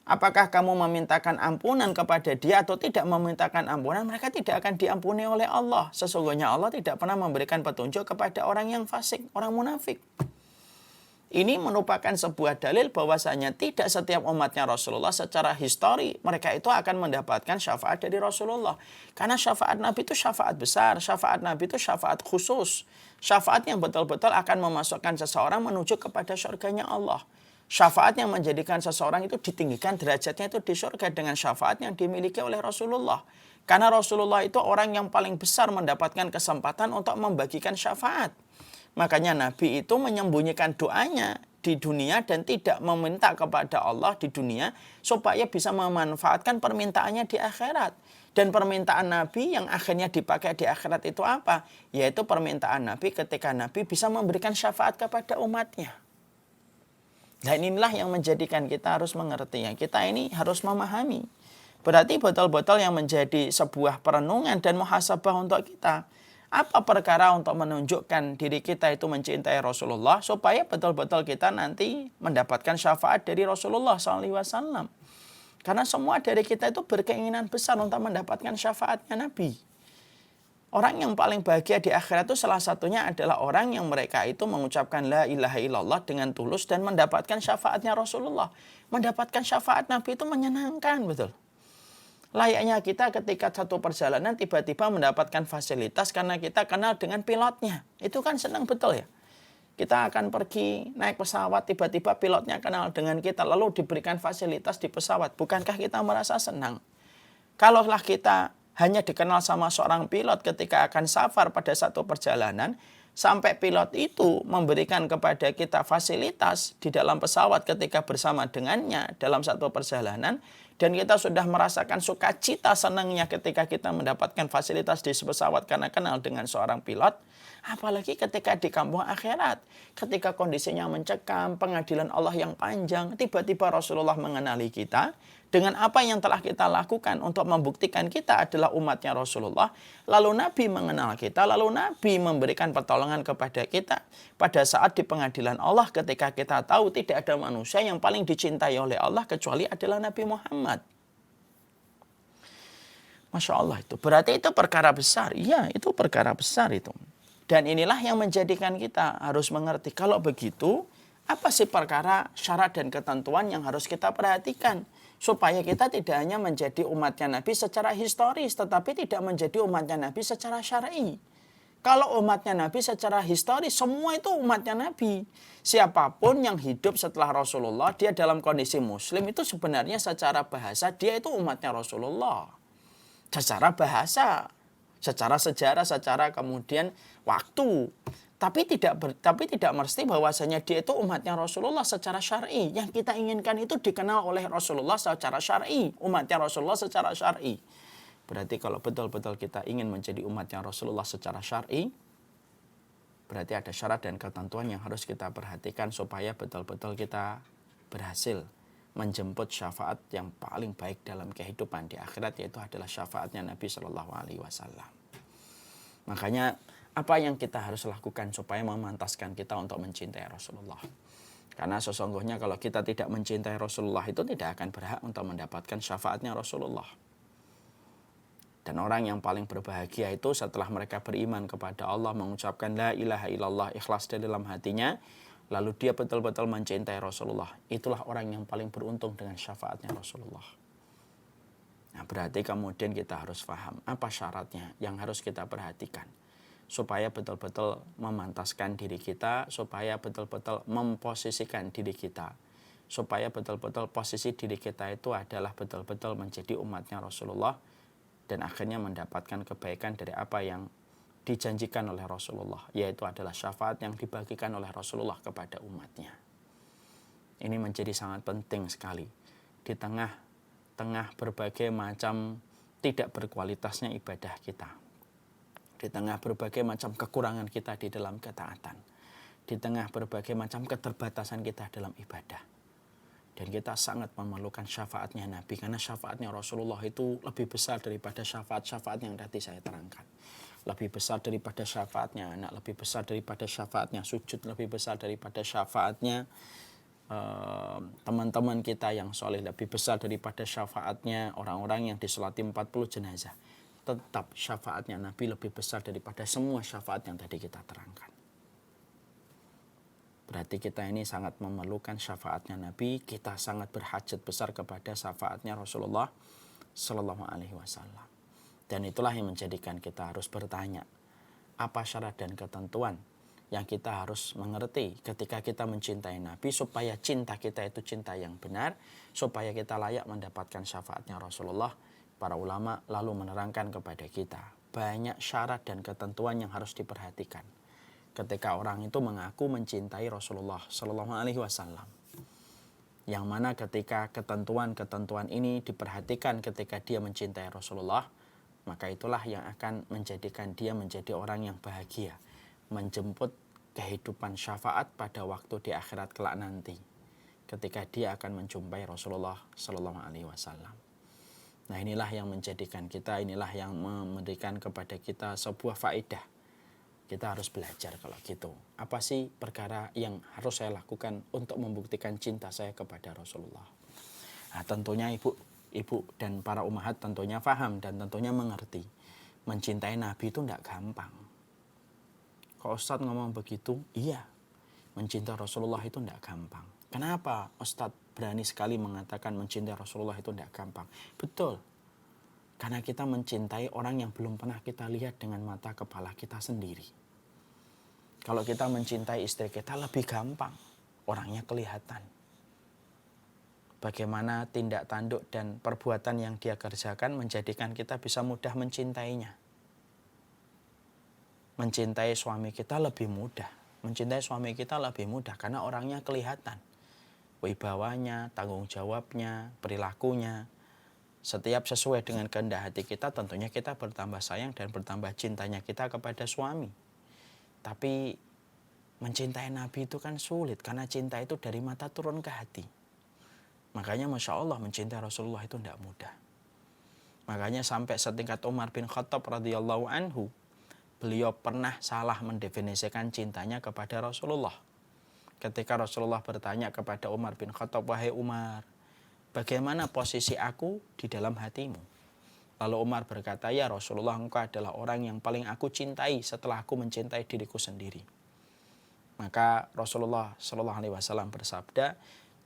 apakah kamu memintakan ampunan kepada dia atau tidak memintakan ampunan? Mereka tidak akan diampuni oleh Allah. Sesungguhnya Allah tidak pernah memberikan petunjuk kepada orang yang fasik, orang munafik. Ini merupakan sebuah dalil bahwasanya tidak setiap umatnya Rasulullah secara histori mereka itu akan mendapatkan syafaat dari Rasulullah. Karena syafaat Nabi itu syafaat besar, syafaat Nabi itu syafaat khusus. Syafaat yang betul-betul akan memasukkan seseorang menuju kepada surganya Allah. Syafaat yang menjadikan seseorang itu ditinggikan derajatnya itu di surga dengan syafaat yang dimiliki oleh Rasulullah. Karena Rasulullah itu orang yang paling besar mendapatkan kesempatan untuk membagikan syafaat. Makanya Nabi itu menyembunyikan doanya di dunia dan tidak meminta kepada Allah di dunia supaya bisa memanfaatkan permintaannya di akhirat. Dan permintaan Nabi yang akhirnya dipakai di akhirat itu apa? Yaitu permintaan Nabi ketika Nabi bisa memberikan syafaat kepada umatnya. Dan inilah yang menjadikan kita harus mengerti, ya. Kita ini harus memahami. Berarti betul-betul yang menjadi sebuah perenungan dan muhasabah untuk kita. Apa perkara untuk menunjukkan diri kita itu mencintai Rasulullah supaya betul-betul kita nanti mendapatkan syafaat dari Rasulullah SAW. Karena semua dari kita itu berkeinginan besar untuk mendapatkan syafaatnya Nabi. Orang yang paling bahagia di akhirat itu salah satunya adalah orang yang mereka itu mengucapkan la ilaha illallah dengan tulus dan mendapatkan syafaatnya Rasulullah. Mendapatkan syafaat Nabi itu menyenangkan, betul. Layaknya kita ketika satu perjalanan tiba-tiba mendapatkan fasilitas karena kita kenal dengan pilotnya. Itu kan senang betul ya. Kita akan pergi naik pesawat, tiba-tiba pilotnya kenal dengan kita, lalu diberikan fasilitas di pesawat. Bukankah kita merasa senang? Kalaulah kita hanya dikenal sama seorang pilot ketika akan safar pada satu perjalanan, sampai pilot itu memberikan kepada kita fasilitas di dalam pesawat ketika bersama dengannya dalam satu perjalanan, dan kita sudah merasakan sukacita senangnya ketika kita mendapatkan fasilitas di pesawat karena kenal dengan seorang pilot. Apalagi ketika di kampung akhirat, ketika kondisinya mencekam, pengadilan Allah yang panjang, tiba-tiba Rasulullah mengenali kita dengan apa yang telah kita lakukan untuk membuktikan kita adalah umatnya Rasulullah. Lalu Nabi mengenal kita, lalu Nabi memberikan pertolongan kepada kita pada saat di pengadilan Allah ketika kita tahu tidak ada manusia yang paling dicintai oleh Allah kecuali adalah Nabi Muhammad. Masya Allah, itu berarti itu perkara besar. Iya, itu perkara besar itu. Dan inilah yang menjadikan kita harus mengerti, kalau begitu, apa sih perkara syarat dan ketentuan yang harus kita perhatikan? Supaya kita tidak hanya menjadi umatnya Nabi secara historis, tetapi tidak menjadi umatnya Nabi secara syar'i. Kalau umatnya Nabi secara historis, semua itu umatnya Nabi. Siapapun yang hidup setelah Rasulullah, dia dalam kondisi muslim, itu sebenarnya secara bahasa, dia itu umatnya Rasulullah. Secara bahasa, secara sejarah, secara kemudian waktu. Tapi tidak mesti bahwasanya dia itu umatnya Rasulullah secara syar'i. Yang kita inginkan itu dikenal oleh Rasulullah secara syar'i, umatnya Rasulullah secara syar'i. Berarti kalau betul-betul kita ingin menjadi umatnya Rasulullah secara syar'i, berarti ada syarat dan ketentuan yang harus kita perhatikan supaya betul-betul kita berhasil menjemput syafaat yang paling baik dalam kehidupan di akhirat, yaitu adalah syafaatnya Nabi Shallallahu Alaihi Wasallam. Makanya apa yang kita harus lakukan supaya memantaskan kita untuk mencintai Rasulullah? Karena sesungguhnya kalau kita tidak mencintai Rasulullah itu tidak akan berhak untuk mendapatkan syafaatnya Rasulullah. Dan orang yang paling berbahagia itu setelah mereka beriman kepada Allah, mengucapkan la ilaha illallah, ikhlas di dalam hatinya, lalu dia betul-betul mencintai Rasulullah. Itulah orang yang paling beruntung dengan syafaatnya Rasulullah. Nah, berarti kemudian kita harus paham apa syaratnya yang harus kita perhatikan supaya betul-betul memantaskan diri kita, supaya betul-betul memposisikan diri kita, supaya betul-betul posisi diri kita itu adalah betul-betul menjadi umatnya Rasulullah dan akhirnya mendapatkan kebaikan dari apa yang dijanjikan oleh Rasulullah, yaitu adalah syafaat yang dibagikan oleh Rasulullah kepada umatnya. Ini menjadi sangat penting sekali di tengah tengah berbagai macam tidak berkualitasnya ibadah kita, di tengah berbagai macam kekurangan kita di dalam ketaatan, di tengah berbagai macam keterbatasan kita dalam ibadah. Dan kita sangat memerlukan syafaatnya Nabi, karena syafaatnya Rasulullah itu lebih besar daripada syafaat-syafaat yang tadi saya terangkan. Lebih besar daripada syafaatnya anak, lebih besar daripada syafaatnya sujud, lebih besar daripada syafaatnya teman-teman kita yang soleh, lebih besar daripada syafaatnya orang-orang yang disolati 40 jenazah. Tetap syafaatnya Nabi lebih besar daripada semua syafaat yang tadi kita terangkan. Berarti kita ini sangat memerlukan syafaatnya Nabi, kita sangat berhajat besar kepada syafaatnya Rasulullah Sallallahu Alaihi Wasallam. Dan itulah yang menjadikan kita harus bertanya, apa syarat dan ketentuan yang kita harus mengerti ketika kita mencintai Nabi, supaya cinta kita itu cinta yang benar, supaya kita layak mendapatkan syafaatnya Rasulullah. Para ulama lalu menerangkan kepada kita banyak syarat dan ketentuan yang harus diperhatikan ketika orang itu mengaku mencintai Rasulullah Sallallahu Alaihi Wasallam. Yang mana ketika ketentuan-ketentuan ini diperhatikan ketika dia mencintai Rasulullah, maka itulah yang akan menjadikan dia menjadi orang yang bahagia, menjemput kehidupan syafaat pada waktu di akhirat kelak nanti, ketika dia akan menjumpai Rasulullah Sallallahu Alaihi Wasallam. Nah, inilah yang menjadikan kita, inilah yang memberikan kepada kita sebuah faedah. Kita harus belajar kalau gitu. Apa sih perkara yang harus saya lakukan untuk membuktikan cinta saya kepada Rasulullah? Nah, tentunya ibu dan para ummahat tentunya paham dan tentunya mengerti. Mencintai Nabi itu tidak gampang. Kok Ustadz ngomong begitu? Iya, mencintai Rasulullah itu tidak gampang. Kenapa Ustadz berani sekali mengatakan mencintai Rasulullah itu tidak gampang? Betul. Karena kita mencintai orang yang belum pernah kita lihat dengan mata kepala kita sendiri. Kalau kita mencintai istri kita lebih gampang, orangnya kelihatan. Bagaimana tindak tanduk dan perbuatan yang dia kerjakan menjadikan kita bisa mudah mencintainya. Mencintai suami kita lebih mudah. Mencintai suami kita lebih mudah karena orangnya kelihatan. Wibawanya, tanggung jawabnya, perilakunya. Setiap sesuai dengan kehendak hati kita, tentunya kita bertambah sayang dan bertambah cintanya kita kepada suami. Tapi mencintai Nabi itu kan sulit, karena cinta itu dari mata turun ke hati. Makanya Masya Allah mencintai Rasulullah itu tidak mudah. Makanya sampai setingkat Umar bin Khattab radhiyallahu anhu, beliau pernah salah mendefinisikan cintanya kepada Rasulullah. Ketika Rasulullah bertanya kepada Umar bin Khattab, wahai Umar, bagaimana posisi aku di dalam hatimu? Lalu Umar berkata, ya Rasulullah, engkau adalah orang yang paling aku cintai setelah aku mencintai diriku sendiri. Maka Rasulullah Shallallahu Alaihi Wasallam bersabda,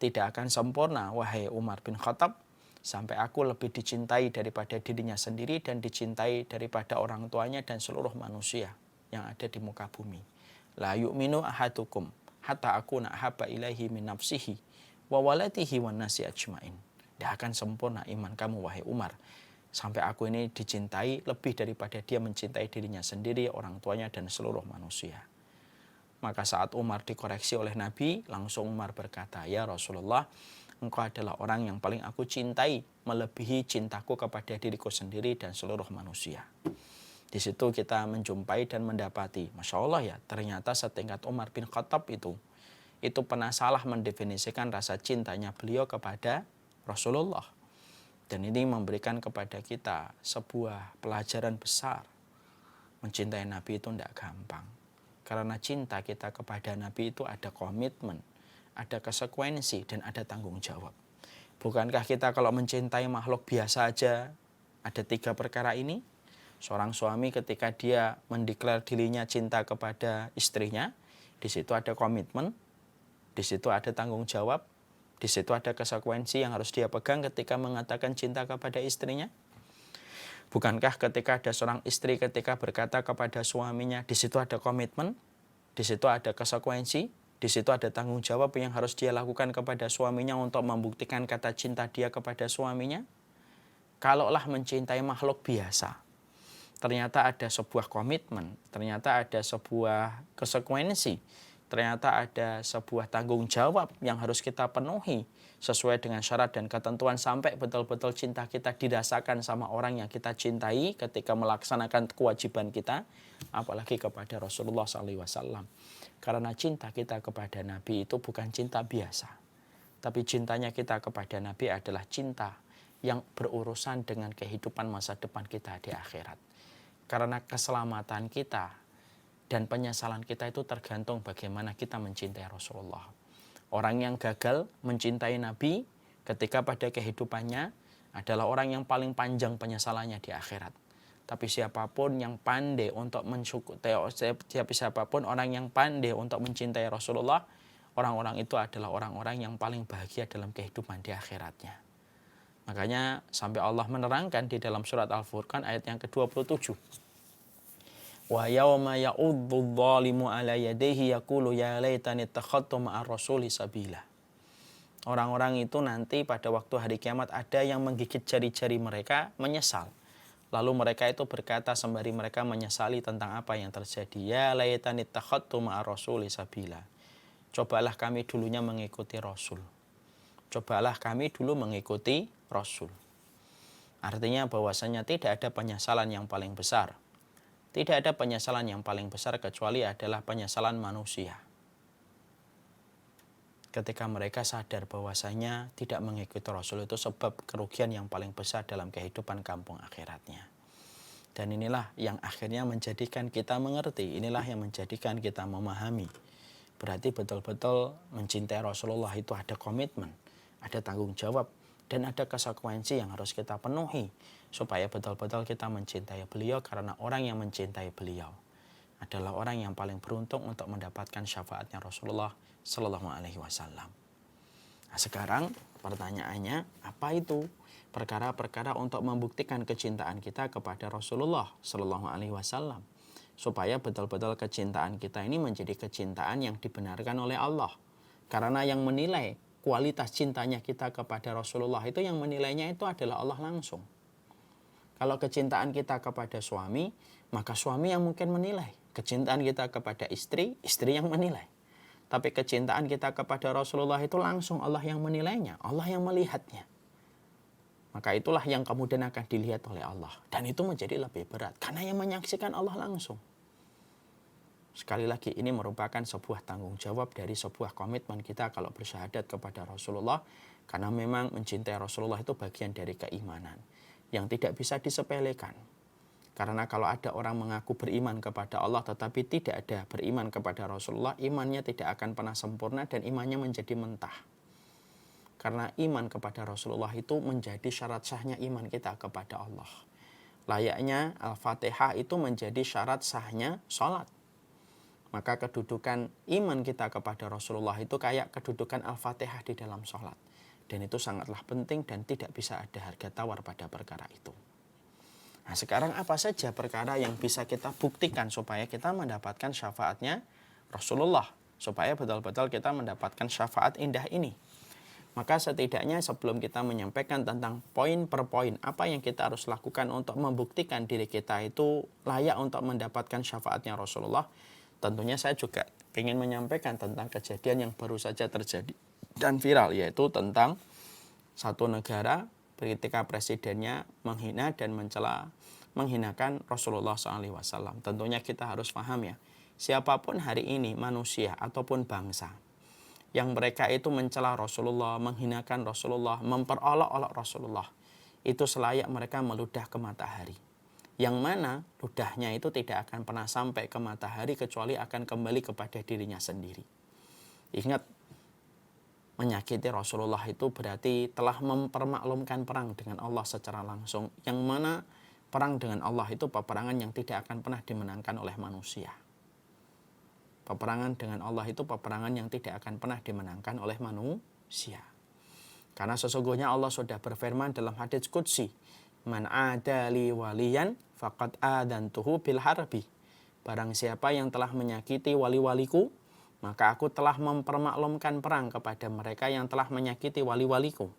tidak akan sempurna wahai Umar bin Khattab sampai aku lebih dicintai daripada dirinya sendiri dan dicintai daripada orang tuanya dan seluruh manusia yang ada di muka bumi. La yu'minu ahadukum hatta akuna ahabba ilaihi min nafsihi wa waladihi wan nasi ajmain. Tidak akan sempurna iman kamu wahai Umar sampai aku ini dicintai lebih daripada dia mencintai dirinya sendiri, orang tuanya dan seluruh manusia. Maka saat Umar dikoreksi oleh Nabi, langsung Umar berkata, ya Rasulullah, engkau adalah orang yang paling aku cintai melebihi cintaku kepada diriku sendiri dan seluruh manusia. Di situ kita menjumpai dan mendapati, Masya Allah ya, ternyata setingkat Umar bin Khattab itu pernah salah mendefinisikan rasa cintanya beliau kepada Rasulullah. Dan ini memberikan kepada kita sebuah pelajaran besar. Mencintai Nabi itu tidak gampang. Karena cinta kita kepada Nabi itu ada komitmen, ada konsekuensi, dan ada tanggung jawab. Bukankah kita kalau mencintai makhluk biasa aja ada 3 perkara ini? Seorang suami ketika dia mendeklar dirinya cinta kepada istrinya, di situ ada komitmen, di situ ada tanggung jawab, di situ ada konsekuensi yang harus dia pegang ketika mengatakan cinta kepada istrinya. Bukankah ketika ada seorang istri ketika berkata kepada suaminya, di situ ada komitmen, di situ ada konsekuensi, di situ ada tanggung jawab yang harus dia lakukan kepada suaminya untuk membuktikan kata cinta dia kepada suaminya? Kalaulah mencintai makhluk biasa, ternyata ada sebuah komitmen, ternyata ada sebuah konsekuensi ternyata ada sebuah tanggung jawab yang harus kita penuhi sesuai dengan syarat dan ketentuan sampai betul-betul cinta kita dirasakan sama orang yang kita cintai ketika melaksanakan kewajiban kita, apalagi kepada Rasulullah SAW. Karena cinta kita kepada Nabi itu bukan cinta biasa, tapi cintanya kita kepada Nabi adalah cinta yang berurusan dengan kehidupan masa depan kita di akhirat. Karena keselamatan kita dan penyesalan kita itu tergantung bagaimana kita mencintai Rasulullah. Orang yang gagal mencintai Nabi ketika pada kehidupannya adalah orang yang paling panjang penyesalannya di akhirat. Tapi siapapun yang pandai untuk siapapun orang yang pandai untuk mencintai Rasulullah, orang-orang itu adalah orang-orang yang paling bahagia dalam kehidupan di akhiratnya. Makanya sampai Allah menerangkan di dalam surat Al-Furqan ayat yang ke-27. Wa yauma ya'udzu dzalimu 'ala yadayhi yaqulu ya laitani ittakhadtu ma'ar rasuli sabila. Orang-orang itu nanti pada waktu hari kiamat ada yang menggigit jari-jari mereka menyesal. Lalu mereka itu berkata sembari mereka menyesali tentang apa yang terjadi, ya laitani ittakhadtu ma'ar rasuli sabila. Cobalah kami dulunya mengikuti Rasul. Cobalah kami dulu mengikuti Rasul. Artinya bahwasanya tidak ada penyesalan yang paling besar. Tidak ada penyesalan yang paling besar kecuali adalah penyesalan manusia. Ketika mereka sadar bahwasanya tidak mengikuti Rasul itu sebab kerugian yang paling besar dalam kehidupan kampung akhiratnya. Dan inilah yang akhirnya menjadikan kita mengerti, inilah yang menjadikan kita memahami. Berarti betul-betul mencintai Rasulullah itu ada komitmen, ada tanggung jawab, dan ada konsekuensi yang harus kita penuhi supaya betul-betul kita mencintai beliau, karena orang yang mencintai beliau adalah orang yang paling beruntung untuk mendapatkan syafaatnya Rasulullah Sallallahu Alaihi Wasallam. Nah, sekarang pertanyaannya, apa itu perkara-perkara untuk membuktikan kecintaan kita kepada Rasulullah Sallallahu Alaihi Wasallam supaya betul-betul kecintaan kita ini menjadi kecintaan yang dibenarkan oleh Allah? Karena yang menilai kualitas cintanya kita kepada Rasulullah itu, yang menilainya itu adalah Allah langsung. Kalau kecintaan kita kepada suami, maka suami yang mungkin menilai. Kecintaan kita kepada istri, istri yang menilai. Tapi kecintaan kita kepada Rasulullah itu langsung Allah yang menilainya, Allah yang melihatnya. Maka itulah yang kemudian akan dilihat oleh Allah. Dan itu menjadi lebih berat, karena yang menyaksikan Allah langsung. Sekali lagi, ini merupakan sebuah tanggung jawab dari sebuah komitmen kita kalau bersyahadat kepada Rasulullah. Karena memang mencintai Rasulullah itu bagian dari keimanan yang tidak bisa disepelekan. Karena kalau ada orang mengaku beriman kepada Allah tetapi tidak ada beriman kepada Rasulullah, imannya tidak akan pernah sempurna dan imannya menjadi mentah. Karena iman kepada Rasulullah itu menjadi syarat sahnya iman kita kepada Allah. Layaknya Al-Fatihah itu menjadi syarat sahnya sholat. Maka kedudukan iman kita kepada Rasulullah itu kayak kedudukan Al-Fatihah di dalam sholat. Dan itu sangatlah penting dan tidak bisa ada harga tawar pada perkara itu. Nah, sekarang apa saja perkara yang bisa kita buktikan supaya kita mendapatkan syafaatnya Rasulullah, supaya betul-betul kita mendapatkan syafaat indah ini? Maka setidaknya sebelum kita menyampaikan tentang poin per poin apa yang kita harus lakukan untuk membuktikan diri kita itu layak untuk mendapatkan syafaatnya Rasulullah, tentunya saya juga ingin menyampaikan tentang kejadian yang baru saja terjadi dan viral, yaitu tentang satu negara ketika presidennya menghina dan menghinakan Rasulullah SAW. Tentunya kita harus paham ya, siapapun hari ini manusia ataupun bangsa yang mereka itu mencela Rasulullah, menghinakan Rasulullah, memperolok-olok Rasulullah, itu selayak mereka meludah ke matahari. Yang mana ludahnya itu tidak akan pernah sampai ke matahari kecuali akan kembali kepada dirinya sendiri. Ingat, menyakiti Rasulullah itu berarti telah mempermaklumkan perang dengan Allah secara langsung. Yang mana perang dengan Allah itu peperangan yang tidak akan pernah dimenangkan oleh manusia. Peperangan dengan Allah itu peperangan yang tidak akan pernah dimenangkan oleh manusia. Karena sesungguhnya Allah sudah berfirman dalam hadits qudsi, man adali waliyan faqad adantuhu bil harbi. Barang siapa yang telah menyakiti wali-waliku, maka aku telah mempermaklumkan perang kepada mereka yang telah menyakiti wali-waliku.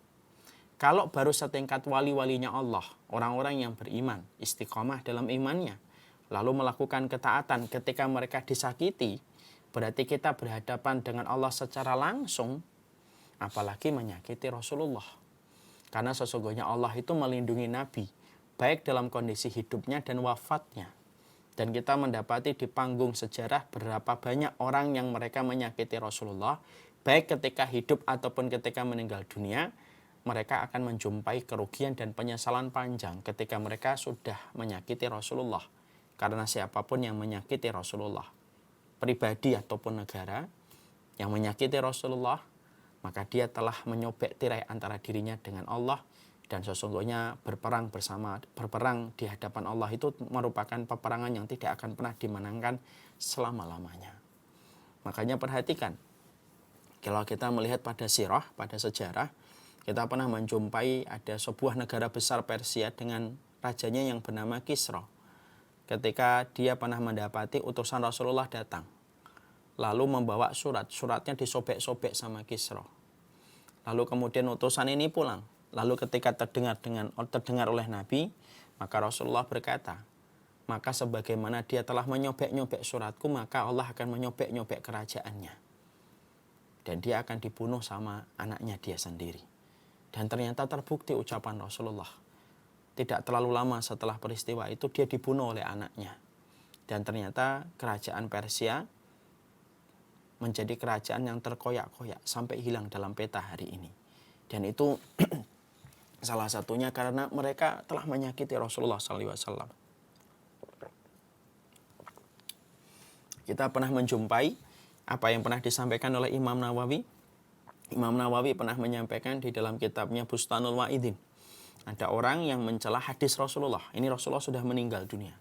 Kalau baru setingkat wali-walinya Allah, orang-orang yang beriman, istiqomah dalam imannya, lalu melakukan ketaatan ketika mereka disakiti, Berarti kita berhadapan dengan Allah secara langsung, apalagi menyakiti Rasulullah. Karena sesungguhnya Allah itu melindungi Nabi, baik dalam kondisi hidupnya dan wafatnya. Dan kita mendapati di panggung sejarah berapa banyak orang yang mereka menyakiti Rasulullah, baik ketika hidup ataupun ketika meninggal dunia, mereka akan menjumpai kerugian dan penyesalan panjang ketika mereka sudah menyakiti Rasulullah. Karena siapapun yang menyakiti Rasulullah, pribadi ataupun negara, yang menyakiti Rasulullah, maka dia telah menyobek tirai antara dirinya dengan Allah. Dan sesungguhnya berperang di hadapan Allah itu merupakan peperangan yang tidak akan pernah dimenangkan selama-lamanya. Makanya perhatikan, kalau kita melihat pada sirah, pada sejarah, kita pernah menjumpai ada sebuah negara besar Persia dengan rajanya yang bernama Kisra. Ketika dia pernah mendapati utusan Rasulullah datang, lalu membawa suratnya disobek-sobek sama Kisra. Lalu kemudian utusan ini pulang. Lalu ketika terdengar oleh Nabi, maka Rasulullah berkata, maka sebagaimana dia telah menyobek-nyobek suratku, maka Allah akan menyobek-nyobek kerajaannya. Dan dia akan dibunuh sama anaknya dia sendiri. Dan ternyata terbukti ucapan Rasulullah. Tidak terlalu lama setelah peristiwa itu dia dibunuh oleh anaknya. Dan ternyata kerajaan Persia menjadi kerajaan yang terkoyak-koyak sampai hilang dalam peta hari ini. Dan itu salah satunya karena mereka telah menyakiti Rasulullah SAW. Kita pernah menjumpai apa yang pernah disampaikan oleh Imam Nawawi. Imam Nawawi pernah menyampaikan di dalam kitabnya Bustanul Wa'idin. Ada orang yang mencela hadis Rasulullah. Ini Rasulullah sudah meninggal dunia.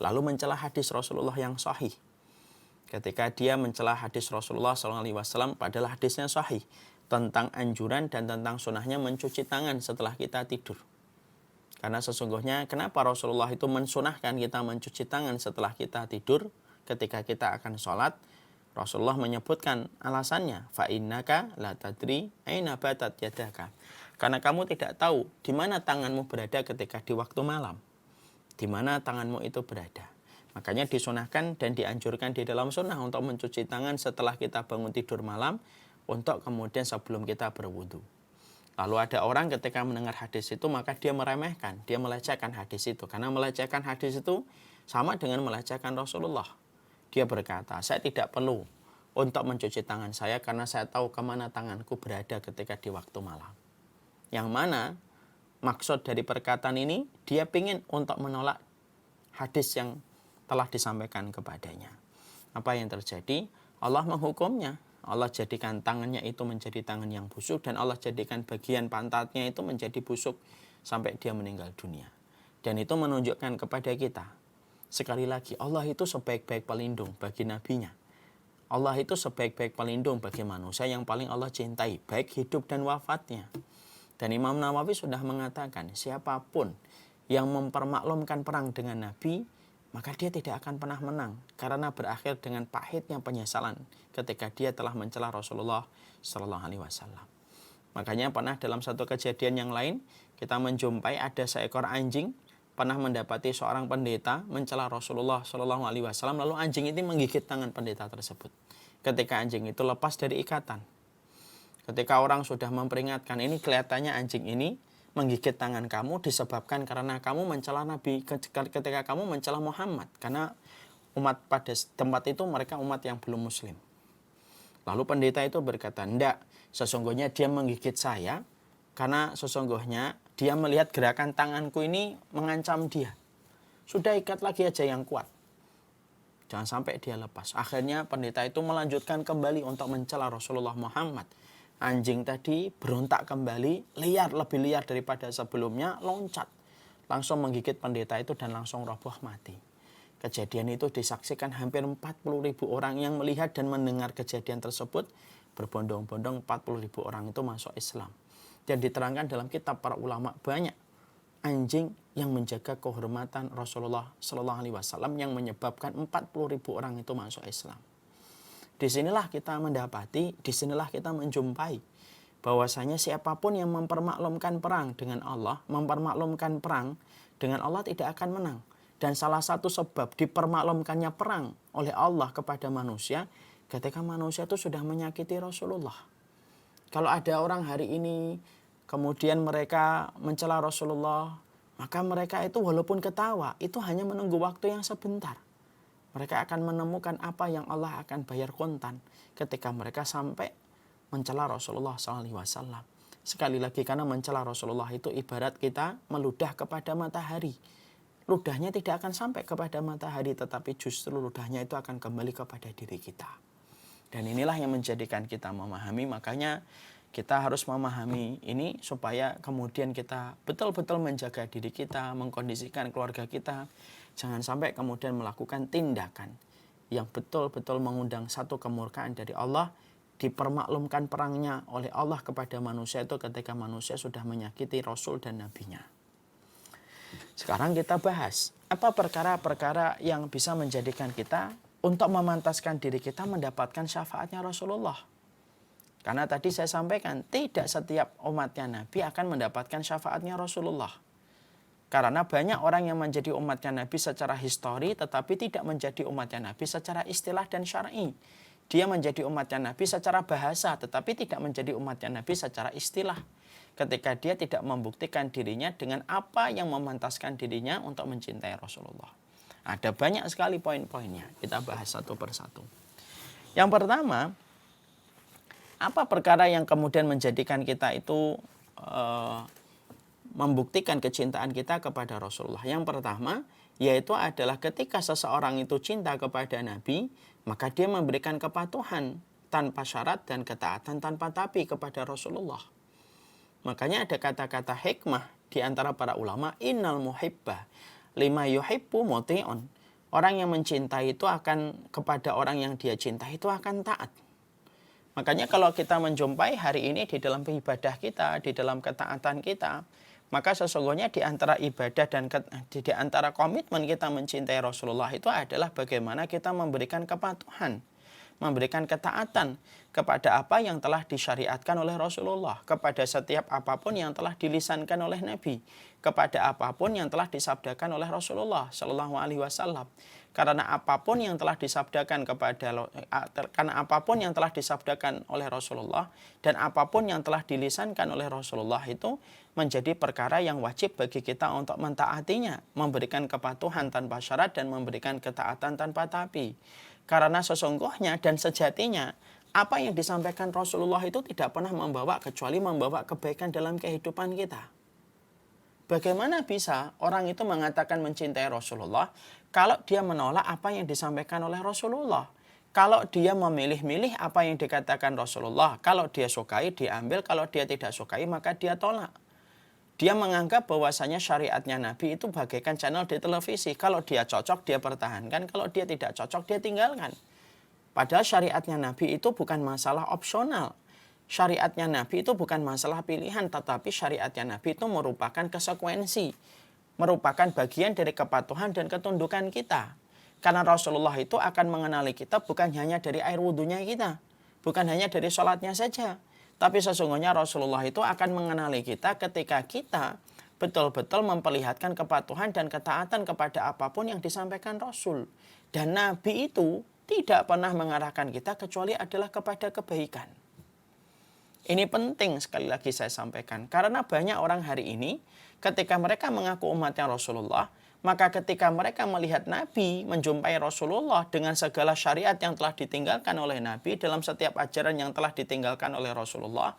Lalu mencela hadis Rasulullah yang sahih. Ketika dia mencela hadis Rasulullah SAW, padahal hadisnya sahih. Tentang anjuran dan tentang sunnahnya mencuci tangan setelah kita tidur. Karena sesungguhnya kenapa Rasulullah itu mensunahkan kita mencuci tangan setelah kita tidur ketika kita akan sholat? Rasulullah menyebutkan alasannya, fa innaka la tadri aina batat yadaka. Karena kamu tidak tahu di mana tanganmu berada ketika di waktu malam. Di mana tanganmu itu berada. Makanya disunahkan dan dianjurkan di dalam sunnah untuk mencuci tangan setelah kita bangun tidur malam, untuk kemudian sebelum kita berwudu. Lalu ada orang ketika mendengar hadis itu, maka dia meremehkan, dia melecehkan hadis itu. Karena melecehkan hadis itu sama dengan melecehkan Rasulullah. Dia berkata, saya tidak perlu untuk mencuci tangan saya karena saya tahu kemana tanganku berada ketika di waktu malam. Yang mana maksud dari perkataan ini, dia ingin untuk menolak hadis yang telah disampaikan kepadanya. Apa yang terjadi? Allah menghukumnya. Allah jadikan tangannya itu menjadi tangan yang busuk dan Allah jadikan bagian pantatnya itu menjadi busuk sampai dia meninggal dunia. Dan itu menunjukkan kepada kita, sekali lagi, Allah itu sebaik-baik pelindung bagi nabinya. Allah itu sebaik-baik pelindung bagi manusia yang paling Allah cintai, baik hidup dan wafatnya. Dan Imam Nawawi sudah mengatakan, siapapun yang mempermaklumkan perang dengan Nabi, maka dia tidak akan pernah menang. Karena berakhir dengan pahitnya penyesalan ketika dia telah mencela Rasulullah SAW. Makanya pernah dalam satu kejadian yang lain, kita menjumpai ada seekor anjing pernah mendapati seorang pendeta mencela Rasulullah SAW, lalu anjing itu menggigit tangan pendeta tersebut. Ketika anjing itu lepas dari ikatan, ketika orang sudah memperingatkan, ini kelihatannya anjing ini menggigit tangan kamu disebabkan karena kamu mencela Nabi, ketika kamu mencela Muhammad. Karena umat pada tempat itu mereka umat yang belum muslim. Lalu pendeta itu berkata, enggak, sesungguhnya dia menggigit saya karena sesungguhnya dia melihat gerakan tanganku ini mengancam dia. Sudah ikat lagi aja yang kuat. Jangan sampai dia lepas. Akhirnya pendeta itu melanjutkan kembali untuk mencela Rasulullah Muhammad. Anjing tadi berontak kembali, lebih liar daripada sebelumnya, loncat. Langsung menggigit pendeta itu dan langsung roboh mati. Kejadian itu disaksikan hampir 40.000 orang yang melihat dan mendengar kejadian tersebut. Berbondong-bondong 40.000 orang itu masuk Islam. Dan diterangkan dalam kitab para ulama banyak anjing yang menjaga kehormatan Rasulullah SAW yang menyebabkan 40.000 orang itu masuk Islam. Disinilah kita mendapati, disinilah kita menjumpai bahwasanya siapapun yang mempermaklumkan perang dengan Allah, mempermaklumkan perang dengan Allah tidak akan menang. Dan salah satu sebab dipermaklumkannya perang oleh Allah kepada manusia ketika manusia itu sudah menyakiti Rasulullah. Kalau ada orang hari ini kemudian mereka mencela Rasulullah, maka mereka itu walaupun ketawa, itu hanya menunggu waktu yang sebentar. Mereka akan menemukan apa yang Allah akan bayar kontan ketika mereka sampai mencela Rasulullah SAW. Sekali lagi, karena mencela Rasulullah itu ibarat kita meludah kepada matahari. Ludahnya tidak akan sampai kepada matahari, tetapi justru ludahnya itu akan kembali kepada diri kita. Dan inilah yang menjadikan kita memahami, makanya kita harus memahami ini supaya kemudian kita betul-betul menjaga diri kita, mengkondisikan keluarga kita. Jangan sampai kemudian melakukan tindakan yang betul-betul mengundang satu kemurkaan dari Allah, dipermaklumkan perangnya oleh Allah kepada manusia itu ketika manusia sudah menyakiti Rasul dan Nabi-Nya. Sekarang kita bahas apa perkara-perkara yang bisa menjadikan kita untuk memantaskan diri kita mendapatkan syafaatnya Rasulullah. Karena tadi saya sampaikan, tidak setiap umatnya Nabi akan mendapatkan syafaatnya Rasulullah. Karena banyak orang yang menjadi umatnya Nabi secara histori, tetapi tidak menjadi umatnya Nabi secara istilah dan syar'i. Dia menjadi umatnya Nabi secara bahasa, tetapi tidak menjadi umatnya Nabi secara istilah. Ketika dia tidak membuktikan dirinya dengan apa yang memantaskan dirinya untuk mencintai Rasulullah. Ada banyak sekali poin-poinnya. Kita bahas satu persatu. Yang pertama, apa perkara yang kemudian menjadikan kita itu membuktikan kecintaan kita kepada Rasulullah? Yang pertama, yaitu adalah ketika seseorang itu cinta kepada Nabi, maka dia memberikan kepatuhan tanpa syarat dan ketaatan tanpa tapi kepada Rasulullah. Makanya ada kata-kata hikmah di antara para ulama, innal muhibbah lima yuhibbu muti'un. Orang yang mencintai itu akan kepada orang yang dia cintai itu akan taat. Makanya kalau kita menjumpai hari ini di dalam ibadah kita, di dalam ketaatan kita, maka sesungguhnya di antara ibadah dan di antara komitmen kita mencintai Rasulullah itu adalah bagaimana kita memberikan kepatuhan, memberikan ketaatan kepada apa yang telah disyariatkan oleh Rasulullah, kepada setiap apapun yang telah dilisankan oleh Nabi, kepada apapun yang telah disabdakan oleh Rasulullah Shallallahu Alaihi Wasallam. Karena apapun yang telah disabdakan oleh Rasulullah dan apapun yang telah dilisankan oleh Rasulullah itu menjadi perkara yang wajib bagi kita untuk mentaatinya, memberikan kepatuhan tanpa syarat dan memberikan ketaatan tanpa tapi. Karena sesungguhnya dan sejatinya apa yang disampaikan Rasulullah itu tidak pernah membawa kecuali membawa kebaikan dalam kehidupan kita. Bagaimana bisa orang itu mengatakan mencintai Rasulullah kalau dia menolak apa yang disampaikan oleh Rasulullah? Kalau dia memilih-milih apa yang dikatakan Rasulullah, kalau dia sukai diambil, kalau dia tidak sukai maka dia tolak. Dia menganggap bahwasanya syariatnya Nabi itu bagaikan channel di televisi. Kalau dia cocok dia pertahankan, kalau dia tidak cocok dia tinggalkan. Padahal syariatnya Nabi itu bukan masalah opsional. Syariatnya Nabi itu bukan masalah pilihan, tetapi syariatnya Nabi itu merupakan konsekuensi, merupakan bagian dari kepatuhan dan ketundukan kita. Karena Rasulullah itu akan mengenali kita bukan hanya dari air wudhunya kita, bukan hanya dari sholatnya saja, tapi sesungguhnya Rasulullah itu akan mengenali kita ketika kita betul-betul memperlihatkan kepatuhan dan ketaatan kepada apapun yang disampaikan Rasul. Dan Nabi itu tidak pernah mengarahkan kita kecuali adalah kepada kebaikan. Ini penting sekali lagi saya sampaikan. Karena banyak orang hari ini ketika mereka mengaku umatnya Rasulullah, maka ketika mereka melihat Nabi, menjumpai Rasulullah dengan segala syariat yang telah ditinggalkan oleh Nabi dalam setiap ajaran yang telah ditinggalkan oleh Rasulullah,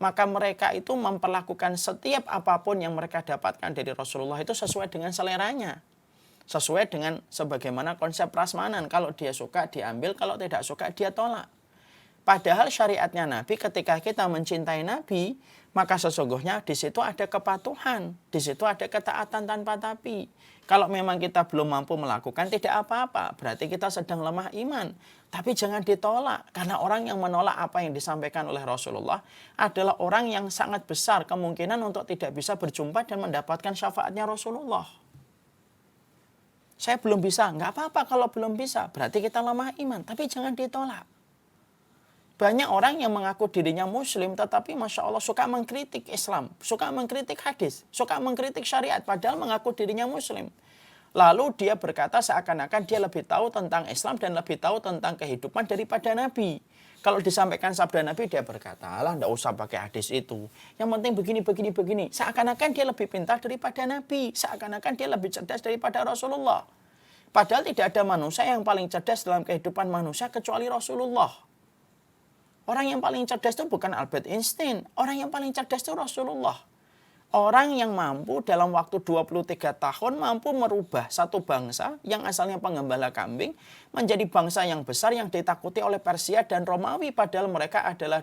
maka mereka itu memperlakukan setiap apapun yang mereka dapatkan dari Rasulullah itu sesuai dengan seleranya. Sesuai dengan sebagaimana konsep prasmanan. Kalau dia suka diambil, kalau tidak suka dia tolak. Padahal syariatnya Nabi ketika kita mencintai Nabi, maka sesungguhnya di situ ada kepatuhan, di situ ada ketaatan tanpa tapi. Kalau memang kita belum mampu melakukan tidak apa-apa, berarti kita sedang lemah iman. Tapi jangan ditolak, karena orang yang menolak apa yang disampaikan oleh Rasulullah adalah orang yang sangat besar kemungkinan untuk tidak bisa berjumpa dan mendapatkan syafaatnya Rasulullah. Saya belum bisa, nggak apa-apa kalau belum bisa, berarti kita lemah iman, tapi jangan ditolak. Banyak orang yang mengaku dirinya muslim tetapi Masya Allah suka mengkritik Islam, suka mengkritik hadis, suka mengkritik syariat padahal mengaku dirinya muslim. Lalu dia berkata seakan-akan dia lebih tahu tentang Islam dan lebih tahu tentang kehidupan daripada Nabi. Kalau disampaikan sabda Nabi, dia berkata, alah enggak usah pakai hadis itu. Yang penting begini. Seakan-akan dia lebih pintar daripada Nabi. Seakan-akan dia lebih cerdas daripada Rasulullah. Padahal tidak ada manusia yang paling cerdas dalam kehidupan manusia kecuali Rasulullah. Orang yang paling cerdas itu bukan Albert Einstein. Orang yang paling cerdas itu Rasulullah. Orang yang mampu dalam waktu 23 tahun mampu merubah satu bangsa yang asalnya penggembala kambing menjadi bangsa yang besar yang ditakuti oleh Persia dan Romawi. Padahal mereka adalah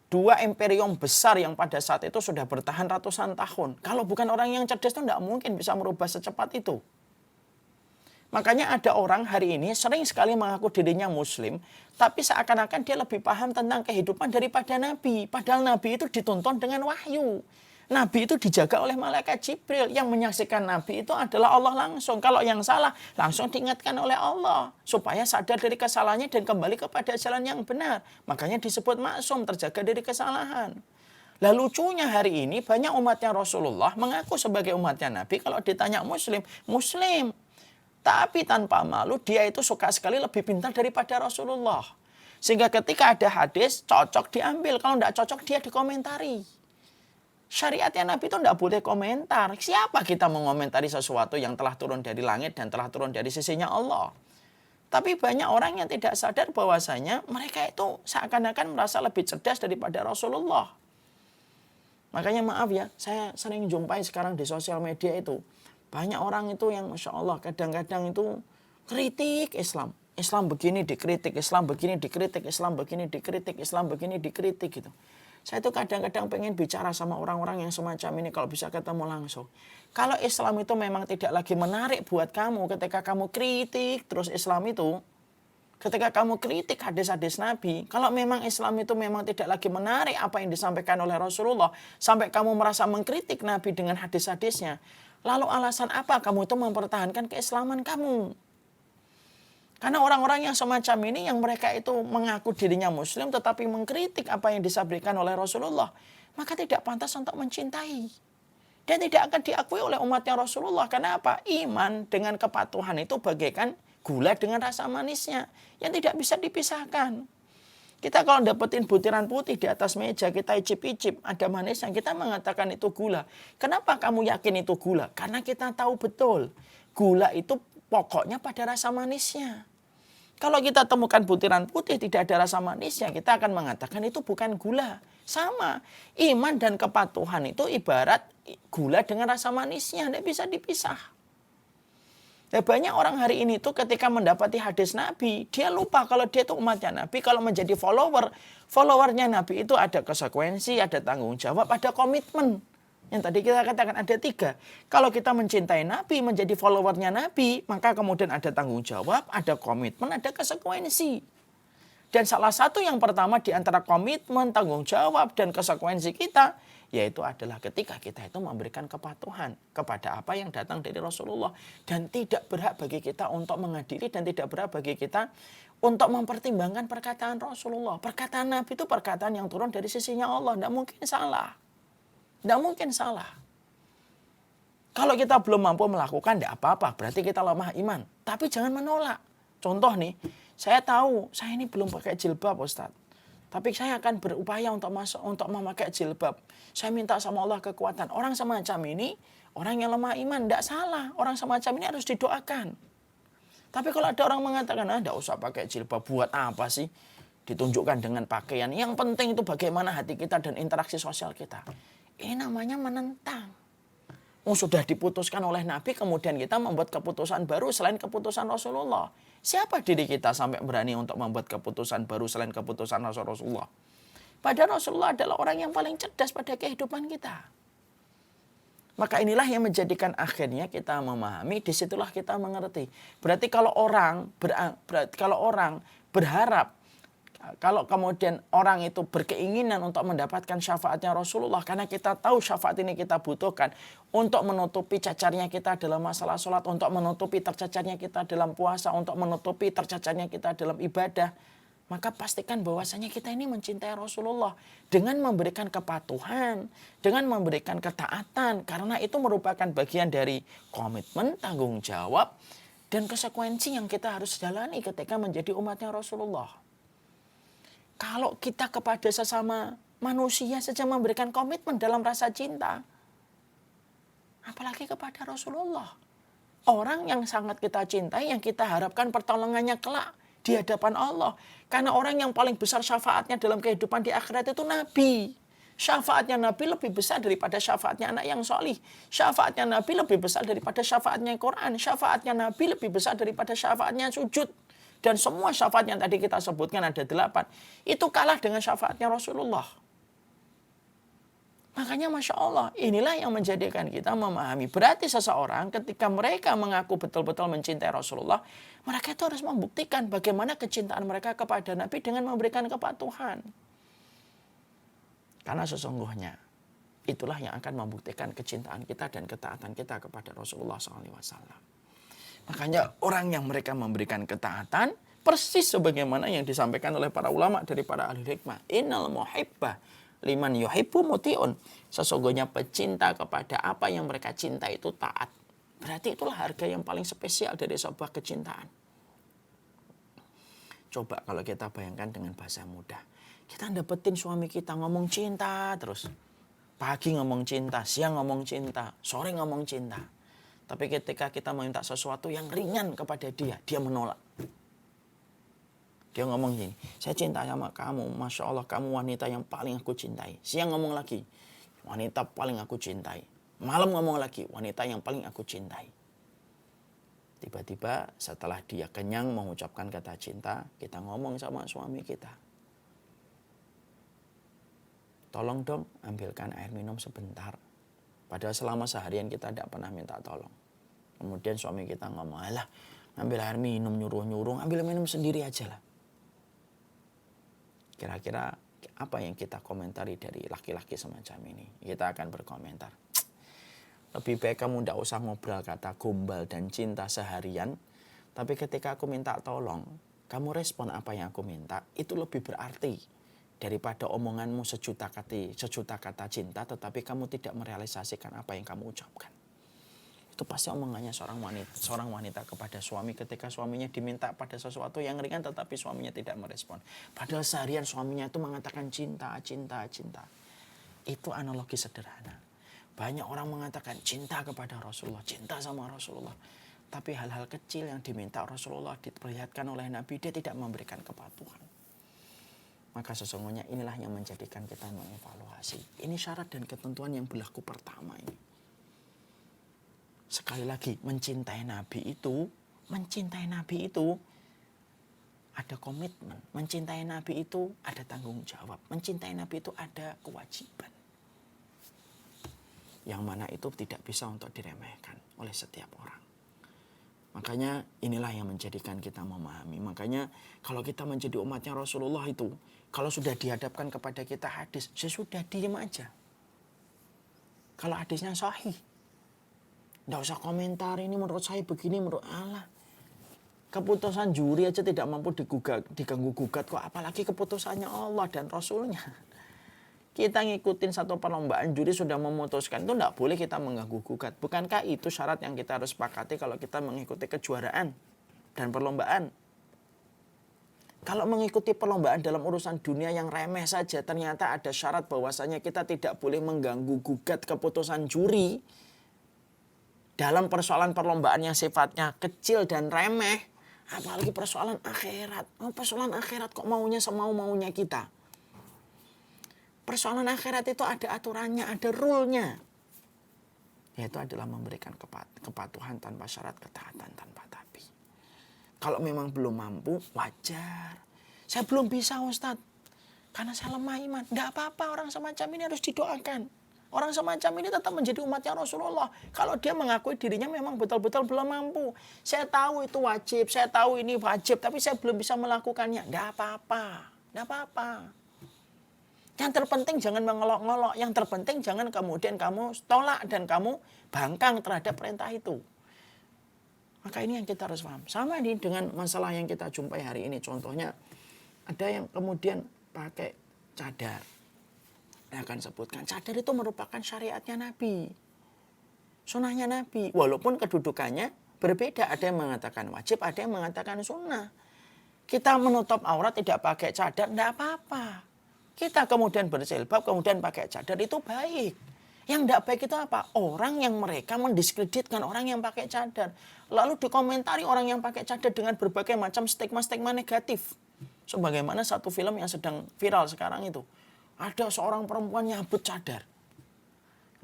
dua imperium besar yang pada saat itu sudah bertahan ratusan tahun. Kalau bukan orang yang cerdas itu tidak mungkin bisa merubah secepat itu. Makanya ada orang hari ini sering sekali mengaku dirinya Muslim, tapi seakan-akan dia lebih paham tentang kehidupan daripada Nabi. Padahal Nabi itu dituntun dengan wahyu. Nabi itu dijaga oleh malaikat Jibril. Yang menyaksikan Nabi itu adalah Allah langsung. Kalau yang salah, langsung diingatkan oleh Allah. Supaya sadar dari kesalahannya dan kembali kepada jalan yang benar. Makanya disebut maksum, terjaga dari kesalahan. Lah lucunya hari ini banyak umatnya Rasulullah mengaku sebagai umatnya Nabi. Kalau ditanya Muslim, Muslim. Tapi tanpa malu dia itu suka sekali lebih pintar daripada Rasulullah. Sehingga ketika ada hadis, cocok diambil. Kalau tidak cocok dia dikomentari. Syariatnya Nabi itu tidak boleh komentar. Siapa kita mengomentari sesuatu yang telah turun dari langit dan telah turun dari sisinya Allah? Tapi banyak orang yang tidak sadar bahwasanya mereka itu seakan-akan merasa lebih cerdas daripada Rasulullah. Makanya maaf ya, saya sering jumpai sekarang di sosial media itu. Banyak orang itu yang Masya Allah kadang-kadang itu kritik Islam. Islam begini dikritik, Islam begini dikritik, Islam begini dikritik, Islam begini dikritik gitu. Saya tuh kadang-kadang pengen bicara sama orang-orang yang semacam ini kalau bisa ketemu langsung. Kalau Islam itu memang tidak lagi menarik buat kamu ketika kamu kritik terus Islam itu, ketika kamu kritik hadis-hadis Nabi, kalau memang Islam itu memang tidak lagi menarik apa yang disampaikan oleh Rasulullah, sampai kamu merasa mengkritik Nabi dengan hadis-hadisnya, lalu alasan apa kamu itu mempertahankan keislaman kamu? Karena orang-orang yang semacam ini yang mereka itu mengaku dirinya Muslim tetapi mengkritik apa yang disampaikan oleh Rasulullah, maka tidak pantas untuk mencintai. Dan tidak akan diakui oleh umatnya Rasulullah. Karena apa? Iman dengan kepatuhan itu bagaikan gula dengan rasa manisnya yang tidak bisa dipisahkan. Kita kalau dapetin butiran putih di atas meja, kita icip-icip, ada manisnya, kita mengatakan itu gula. Kenapa kamu yakin itu gula? Karena kita tahu betul, gula itu pokoknya pada rasa manisnya. Kalau kita temukan butiran putih tidak ada rasa manisnya, kita akan mengatakan itu bukan gula. Sama, iman dan kepatuhan itu ibarat gula dengan rasa manisnya, tidak bisa dipisah. Ya, banyak orang hari ini tuh ketika mendapati hadis Nabi, dia lupa kalau dia itu umatnya Nabi. Kalau menjadi followernya Nabi itu ada konsekuensi, ada tanggung jawab, ada komitmen. Yang tadi kita katakan ada 3. Kalau kita mencintai Nabi, menjadi followernya Nabi, maka kemudian ada tanggung jawab, ada komitmen, ada konsekuensi. Dan salah satu yang pertama di antara komitmen, tanggung jawab, dan konsekuensi kita, yaitu adalah ketika kita itu memberikan kepatuhan kepada apa yang datang dari Rasulullah. Dan tidak berhak bagi kita untuk mengadili dan tidak berhak bagi kita untuk mempertimbangkan perkataan Rasulullah. Perkataan Nabi itu perkataan yang turun dari sisinya Allah, tidak mungkin salah. Tidak mungkin salah. Kalau kita belum mampu melakukan, tidak apa-apa. Berarti kita lemah iman. Tapi jangan menolak. Contoh nih, saya tahu saya ini belum pakai jilbab, Ustadz. Tapi saya akan berupaya untuk memakai jilbab. Saya minta sama Allah kekuatan. Orang semacam ini, orang yang lemah iman, tidak salah. Orang semacam ini harus didoakan. Tapi kalau ada orang mengatakan, tidak usah pakai jilbab, buat apa sih? Ditunjukkan dengan pakaian. Yang penting itu bagaimana hati kita dan interaksi sosial kita. Ini namanya menentang. Sudah diputuskan oleh Nabi, kemudian kita membuat keputusan baru selain keputusan Rasulullah. Siapa diri kita sampai berani untuk membuat keputusan baru selain keputusan Rasulullah? Padahal Rasulullah adalah orang yang paling cerdas pada kehidupan kita. Maka inilah yang menjadikan akhirnya kita memahami, disitulah kita mengerti. Berarti kalau orang berharap, kalau kemudian orang itu berkeinginan untuk mendapatkan syafaatnya Rasulullah, karena kita tahu syafaat ini kita butuhkan untuk menutupi cacarnya kita dalam masalah sholat, untuk menutupi tercacarnya kita dalam puasa, untuk menutupi tercacarnya kita dalam ibadah. maka pastikan bahwasanya kita ini mencintai Rasulullah dengan memberikan kepatuhan, dengan memberikan ketaatan, karena itu merupakan bagian dari komitmen, tanggung jawab, dan konsekuensi yang kita harus jalani ketika menjadi umatnya Rasulullah. Kalau kita kepada sesama manusia saja memberikan komitmen dalam rasa cinta, apalagi kepada Rasulullah, orang yang sangat kita cintai, yang kita harapkan pertolongannya kelak di hadapan Allah. Karena orang yang paling besar syafaatnya dalam kehidupan di akhirat itu Nabi. Syafaatnya Nabi lebih besar daripada syafaatnya anak yang solih. Syafaatnya Nabi lebih besar daripada syafaatnya Quran. Syafaatnya Nabi lebih besar daripada syafaatnya sujud. Dan semua syafaat yang tadi kita sebutkan ada 8. Itu kalah dengan syafaatnya Rasulullah. Makanya Masya Allah, inilah yang menjadikan kita memahami. Berarti seseorang ketika mereka mengaku betul-betul mencintai Rasulullah, mereka itu harus membuktikan bagaimana kecintaan mereka kepada Nabi dengan memberikan kepatuhan. Karena sesungguhnya itulah yang akan membuktikan kecintaan kita dan ketaatan kita kepada Rasulullah SAW. Makanya orang yang mereka memberikan ketaatan, persis sebagaimana yang disampaikan oleh para ulama dari para ahli hikmah. Innal muhibbah liman yuhibbu muti'un. Sesungguhnya pecinta kepada apa yang mereka cinta itu taat. Berarti itulah harga yang paling spesial dari sebuah kecintaan. Coba kalau kita bayangkan dengan bahasa mudah. Kita dapetin suami kita ngomong cinta terus. Pagi ngomong cinta, siang ngomong cinta, sore ngomong cinta. Tapi ketika kita meminta sesuatu yang ringan kepada dia, dia menolak. Dia ngomong gini, saya cinta sama kamu, Masya Allah kamu wanita yang paling aku cintai. Siang ngomong lagi, wanita paling aku cintai. Malam ngomong lagi, wanita yang paling aku cintai. Tiba-tiba setelah dia kenyang mengucapkan kata cinta, kita ngomong sama suami kita. Tolong dong ambilkan air minum sebentar. Padahal selama seharian kita tidak pernah minta tolong. Kemudian suami kita ngomong, alah ambil air minum nyuruh-nyuruh, ambil minum sendiri aja lah. Kira-kira apa yang kita komentari dari laki-laki semacam ini? Kita akan berkomentar. Lebih baik kamu tidak usah ngobrol kata gombal dan cinta seharian. Tapi ketika aku minta tolong, kamu respon apa yang aku minta, itu lebih berarti daripada omonganmu sejuta kata cinta, tetapi kamu tidak merealisasikan apa yang kamu ucapkan. Itu pasti omongannya seorang wanita kepada suami ketika suaminya diminta pada sesuatu yang ringan tetapi suaminya tidak merespon. Padahal seharian suaminya itu mengatakan cinta, cinta, cinta. Itu analogi sederhana. Banyak orang mengatakan cinta kepada Rasulullah, cinta sama Rasulullah. Tapi hal-hal kecil yang diminta Rasulullah diperlihatkan oleh Nabi, dia tidak memberikan kepatuhan. Maka sesungguhnya inilah yang menjadikan kita mengevaluasi. Ini syarat dan ketentuan yang berlaku pertama ini. Sekali lagi, mencintai Nabi itu ada komitmen. Mencintai Nabi itu ada tanggung jawab. Mencintai Nabi itu ada kewajiban. Yang mana itu tidak bisa untuk diremehkan oleh setiap orang. Makanya inilah yang menjadikan kita memahami. Makanya kalau kita menjadi umatnya Rasulullah itu, kalau sudah dihadapkan kepada kita hadis, sesudah diam aja. Kalau hadisnya sahih, tidak usah komentar, ini menurut saya begini, menurut Allah. Keputusan juri aja tidak mampu diganggu-gugat kok, apalagi keputusannya Allah dan Rasulnya. Kita ngikutin satu perlombaan, juri sudah memutuskan, itu tidak boleh kita mengganggu-gugat. Bukankah itu syarat yang kita harus sepakati kalau kita mengikuti kejuaraan dan perlombaan? Kalau mengikuti perlombaan dalam urusan dunia yang remeh saja, ternyata ada syarat bahwasanya kita tidak boleh mengganggu-gugat keputusan juri, dalam persoalan perlombaan yang sifatnya kecil dan remeh, apalagi persoalan akhirat. Persoalan akhirat kok maunya semau-maunya kita. Persoalan akhirat itu ada aturannya, ada rule-nya. Yaitu adalah memberikan kepatuhan tanpa syarat, ketaatan tanpa tapi. Kalau memang belum mampu, wajar. Saya belum bisa Ustadz, karena saya lemah iman. Tidak apa-apa, orang semacam ini harus didoakan. Orang semacam ini tetap menjadi umatnya Rasulullah. Kalau dia mengakui dirinya memang betul-betul belum mampu. Saya tahu itu wajib, saya tahu ini wajib, tapi saya belum bisa melakukannya. Tidak apa-apa, tidak apa-apa. Yang terpenting jangan mengolok-ngolok. Yang terpenting jangan kemudian kamu tolak dan kamu bangkang terhadap perintah itu. Maka ini yang kita harus paham. Sama nih dengan masalah yang kita jumpai hari ini. Contohnya ada yang kemudian pakai cadar. Saya akan sebutkan, cadar itu merupakan syariatnya Nabi. Sunnahnya Nabi. Walaupun kedudukannya berbeda. Ada yang mengatakan wajib, ada yang mengatakan sunnah. Kita menutup aurat tidak pakai cadar, tidak apa-apa. Kita kemudian berjilbab, kemudian pakai cadar, itu baik. Yang tidak baik itu apa? Orang yang mereka mendiskreditkan orang yang pakai cadar. Lalu dikomentari orang yang pakai cadar dengan berbagai macam stigma-stigma negatif. Sebagaimana satu film yang sedang viral sekarang itu. Ada seorang perempuan nyabut cadar.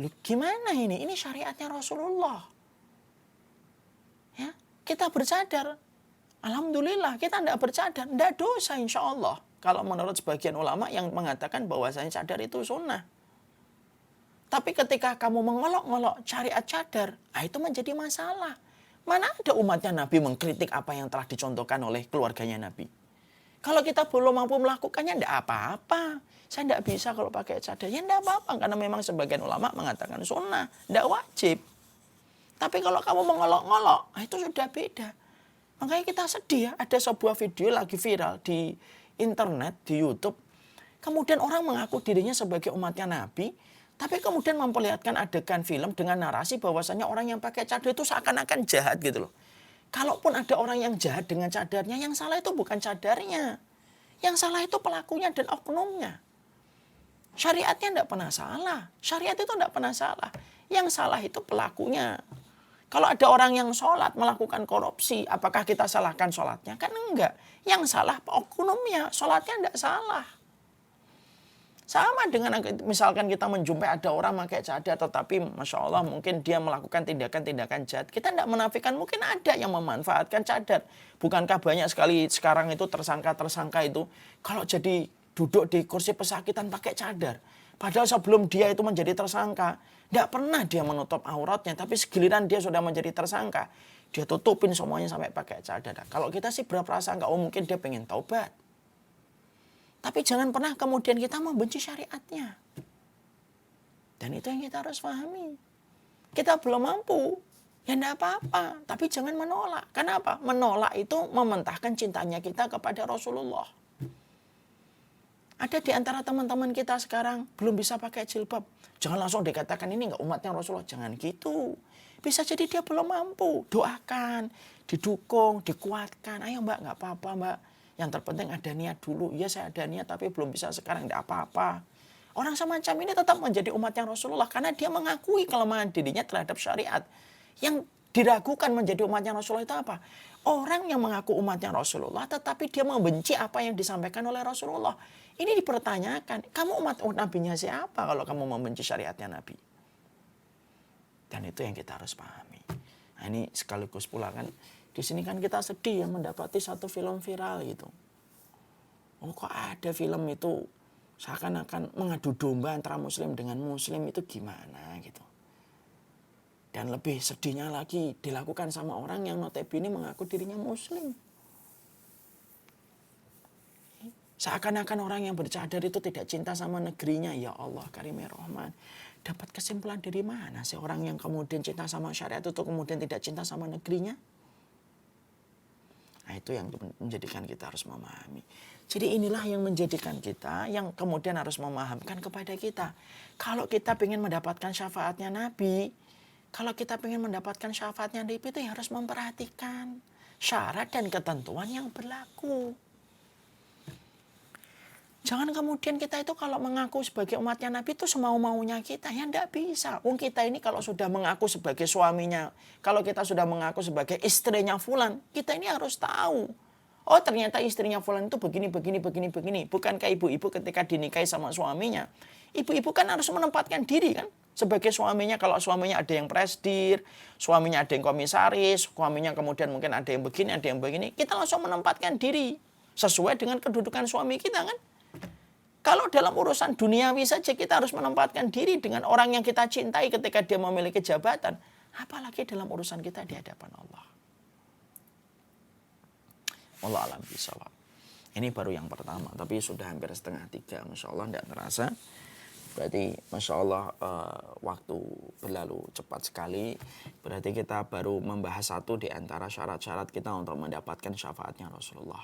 Loh, gimana ini? Ini syariatnya Rasulullah. Ya, kita bercadar. Alhamdulillah kita tidak bercadar. Tidak dosa insya Allah. Kalau menurut sebagian ulama yang mengatakan bahwasanya cadar itu sunnah. Tapi ketika kamu mengolok-olok syariat cadar, itu menjadi masalah. Mana ada umatnya Nabi mengkritik apa yang telah dicontohkan oleh keluarganya Nabi. Kalau kita belum mampu melakukannya, tidak apa-apa. Saya tidak bisa kalau pakai cadar. Ya tidak apa-apa, karena memang sebagian ulama mengatakan sunnah. Tidak wajib. Tapi kalau kamu mengolok-olok, itu sudah beda. Makanya kita sedih ya, ada sebuah video lagi viral di internet, di YouTube. Kemudian orang mengaku dirinya sebagai umatnya Nabi, tapi kemudian memperlihatkan adegan film dengan narasi bahwasanya orang yang pakai cadar itu seakan-akan jahat gitu loh. Kalaupun ada orang yang jahat dengan cadarnya, yang salah itu bukan cadarnya. Yang salah itu pelakunya dan oknumnya. Syariatnya tidak pernah salah. Syariat itu tidak pernah salah. Yang salah itu pelakunya. Kalau ada orang yang sholat melakukan korupsi, apakah kita salahkan sholatnya? Kan enggak. Yang salah oknumnya, sholatnya enggak salah. Sama dengan misalkan kita menjumpai ada orang pakai cadar, tetapi Masya Allah mungkin dia melakukan tindakan-tindakan jahat. Kita enggak menafikan, mungkin ada yang memanfaatkan cadar. Bukankah banyak sekali sekarang itu tersangka-tersangka itu, kalau jadi duduk di kursi pesakitan pakai cadar. Padahal sebelum dia itu menjadi tersangka, tidak pernah dia menutup auratnya. Tapi segiliran dia sudah menjadi tersangka, dia tutupin semuanya sampai pakai cadar. Kalau kita sih berprasangka, oh mungkin dia pengen taubat. Tapi jangan pernah kemudian kita membenci syariatnya. Dan itu yang kita harus pahami. Kita belum mampu, ya tidak apa-apa. Tapi jangan menolak. Kenapa? Menolak itu mementahkan cintanya kita kepada Rasulullah. Ada di antara teman-teman kita sekarang belum bisa pakai jilbab. Jangan langsung dikatakan ini enggak umatnya Rasulullah. Jangan gitu. Bisa jadi dia belum mampu. Doakan, didukung, dikuatkan. Ayo mbak, enggak apa-apa mbak. Yang terpenting ada niat dulu. Iya saya ada niat tapi belum bisa sekarang. Enggak apa-apa. Orang semacam ini tetap menjadi umatnya Rasulullah. Karena dia mengakui kelemahan dirinya terhadap syariat. Yang diragukan menjadi umatnya Rasulullah itu apa? Orang yang mengaku umatnya Rasulullah tetapi dia membenci apa yang disampaikan oleh Rasulullah. Ini dipertanyakan, kamu umat Nabi-nya siapa kalau kamu membenci syariatnya Nabi? Dan itu yang kita harus pahami. Nah, ini sekaligus pula kan, di sini kan kita sedih ya mendapati satu film viral gitu. Oh kok ada film itu seakan-akan mengadu domba antara muslim dengan muslim, itu gimana gitu. Dan lebih sedihnya lagi dilakukan sama orang yang notabene mengaku dirinya muslim. Seakan-akan orang yang bercadar itu tidak cinta sama negerinya. Ya Allah Karimir Rahman. Dapat kesimpulan dari mana sih orang yang kemudian cinta sama syariat itu kemudian tidak cinta sama negerinya? Nah itu yang menjadikan kita harus memahami. Jadi inilah yang menjadikan kita yang kemudian harus memahamkan kepada kita. Kalau kita ingin mendapatkan syafaatnya Nabi, kalau kita ingin mendapatkan syafaatnya Nabi itu harus memperhatikan syarat dan ketentuan yang berlaku. Jangan kemudian kita itu kalau mengaku sebagai umatnya Nabi itu semau-maunya kita. Ya enggak bisa. Kita ini kalau sudah mengaku sebagai suaminya, kalau kita sudah mengaku sebagai istrinya fulan, kita ini harus tahu. Oh ternyata istrinya fulan itu begini. Bukankah ibu-ibu ketika dinikahi sama suaminya, ibu-ibu kan harus menempatkan diri kan. Sebagai suaminya, kalau suaminya ada yang presdir, suaminya ada yang komisaris, suaminya kemudian mungkin ada yang begini, kita langsung menempatkan diri. Sesuai dengan kedudukan suami kita kan. Kalau dalam urusan duniawi saja kita harus menempatkan diri dengan orang yang kita cintai ketika dia memiliki jabatan. Apalagi dalam urusan kita di hadapan Allah. Wallahu a'lam bishawab. Ini baru yang pertama, tapi sudah hampir setengah 3. Masya Allah tidak terasa. Berarti Masya Allah waktu berlalu cepat sekali. Berarti kita baru membahas satu di antara syarat-syarat kita untuk mendapatkan syafaatnya Rasulullah.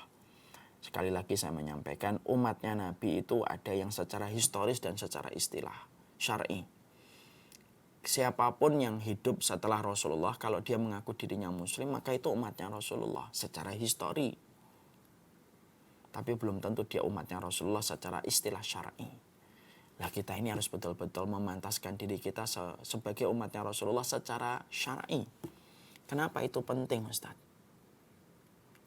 Sekali lagi saya menyampaikan, umatnya Nabi itu ada yang secara historis dan secara istilah syar'i. Siapapun yang hidup setelah Rasulullah, kalau dia mengaku dirinya muslim, maka itu umatnya Rasulullah secara histori. Tapi belum tentu dia umatnya Rasulullah secara istilah syar'i. Nah, kita ini harus betul-betul memantaskan diri kita sebagai umatnya Rasulullah secara syar'i. Kenapa itu penting, Ustaz?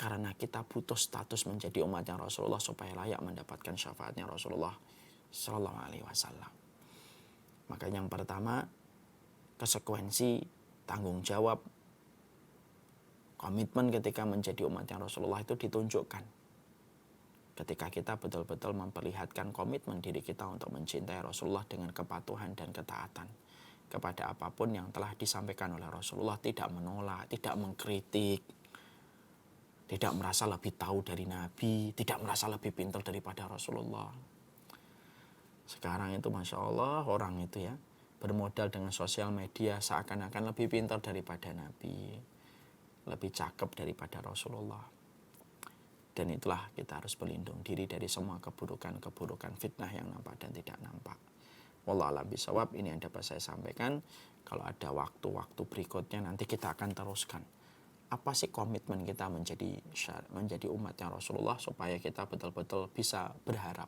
Karena kita butuh status menjadi umatnya Rasulullah supaya layak mendapatkan syafaatnya Rasulullah Sallallahu Alaihi Wasallam. Maka yang pertama, konsekuensi, tanggung jawab, komitmen ketika menjadi umatnya Rasulullah itu ditunjukkan. Ketika kita betul-betul memperlihatkan komitmen diri kita untuk mencintai Rasulullah dengan kepatuhan dan ketaatan kepada apapun yang telah disampaikan oleh Rasulullah, tidak menolak, tidak mengkritik, tidak merasa lebih tahu dari Nabi, tidak merasa lebih pintar daripada Rasulullah. Sekarang itu Masya Allah orang itu ya, bermodal dengan sosial media seakan-akan lebih pintar daripada Nabi, lebih cakep daripada Rasulullah. Dan itulah kita harus berlindung diri dari semua keburukan-keburukan fitnah yang nampak dan tidak nampak. Wallahu a'lam bishawab, ini yang dapat saya sampaikan. Kalau ada waktu-waktu berikutnya nanti kita akan teruskan. Apa sih komitmen kita menjadi umatnya Rasulullah supaya kita betul-betul bisa berharap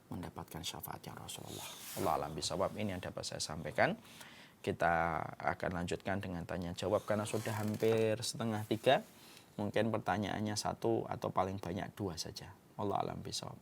mendapatkan syafaatnya Rasulullah. Wallahu a'lam bishawab, ini yang dapat saya sampaikan. Kita akan lanjutkan dengan tanya jawab karena sudah hampir setengah 3. Mungkin pertanyaannya 1 atau paling banyak 2 saja. Wallahu a'lam bishawab.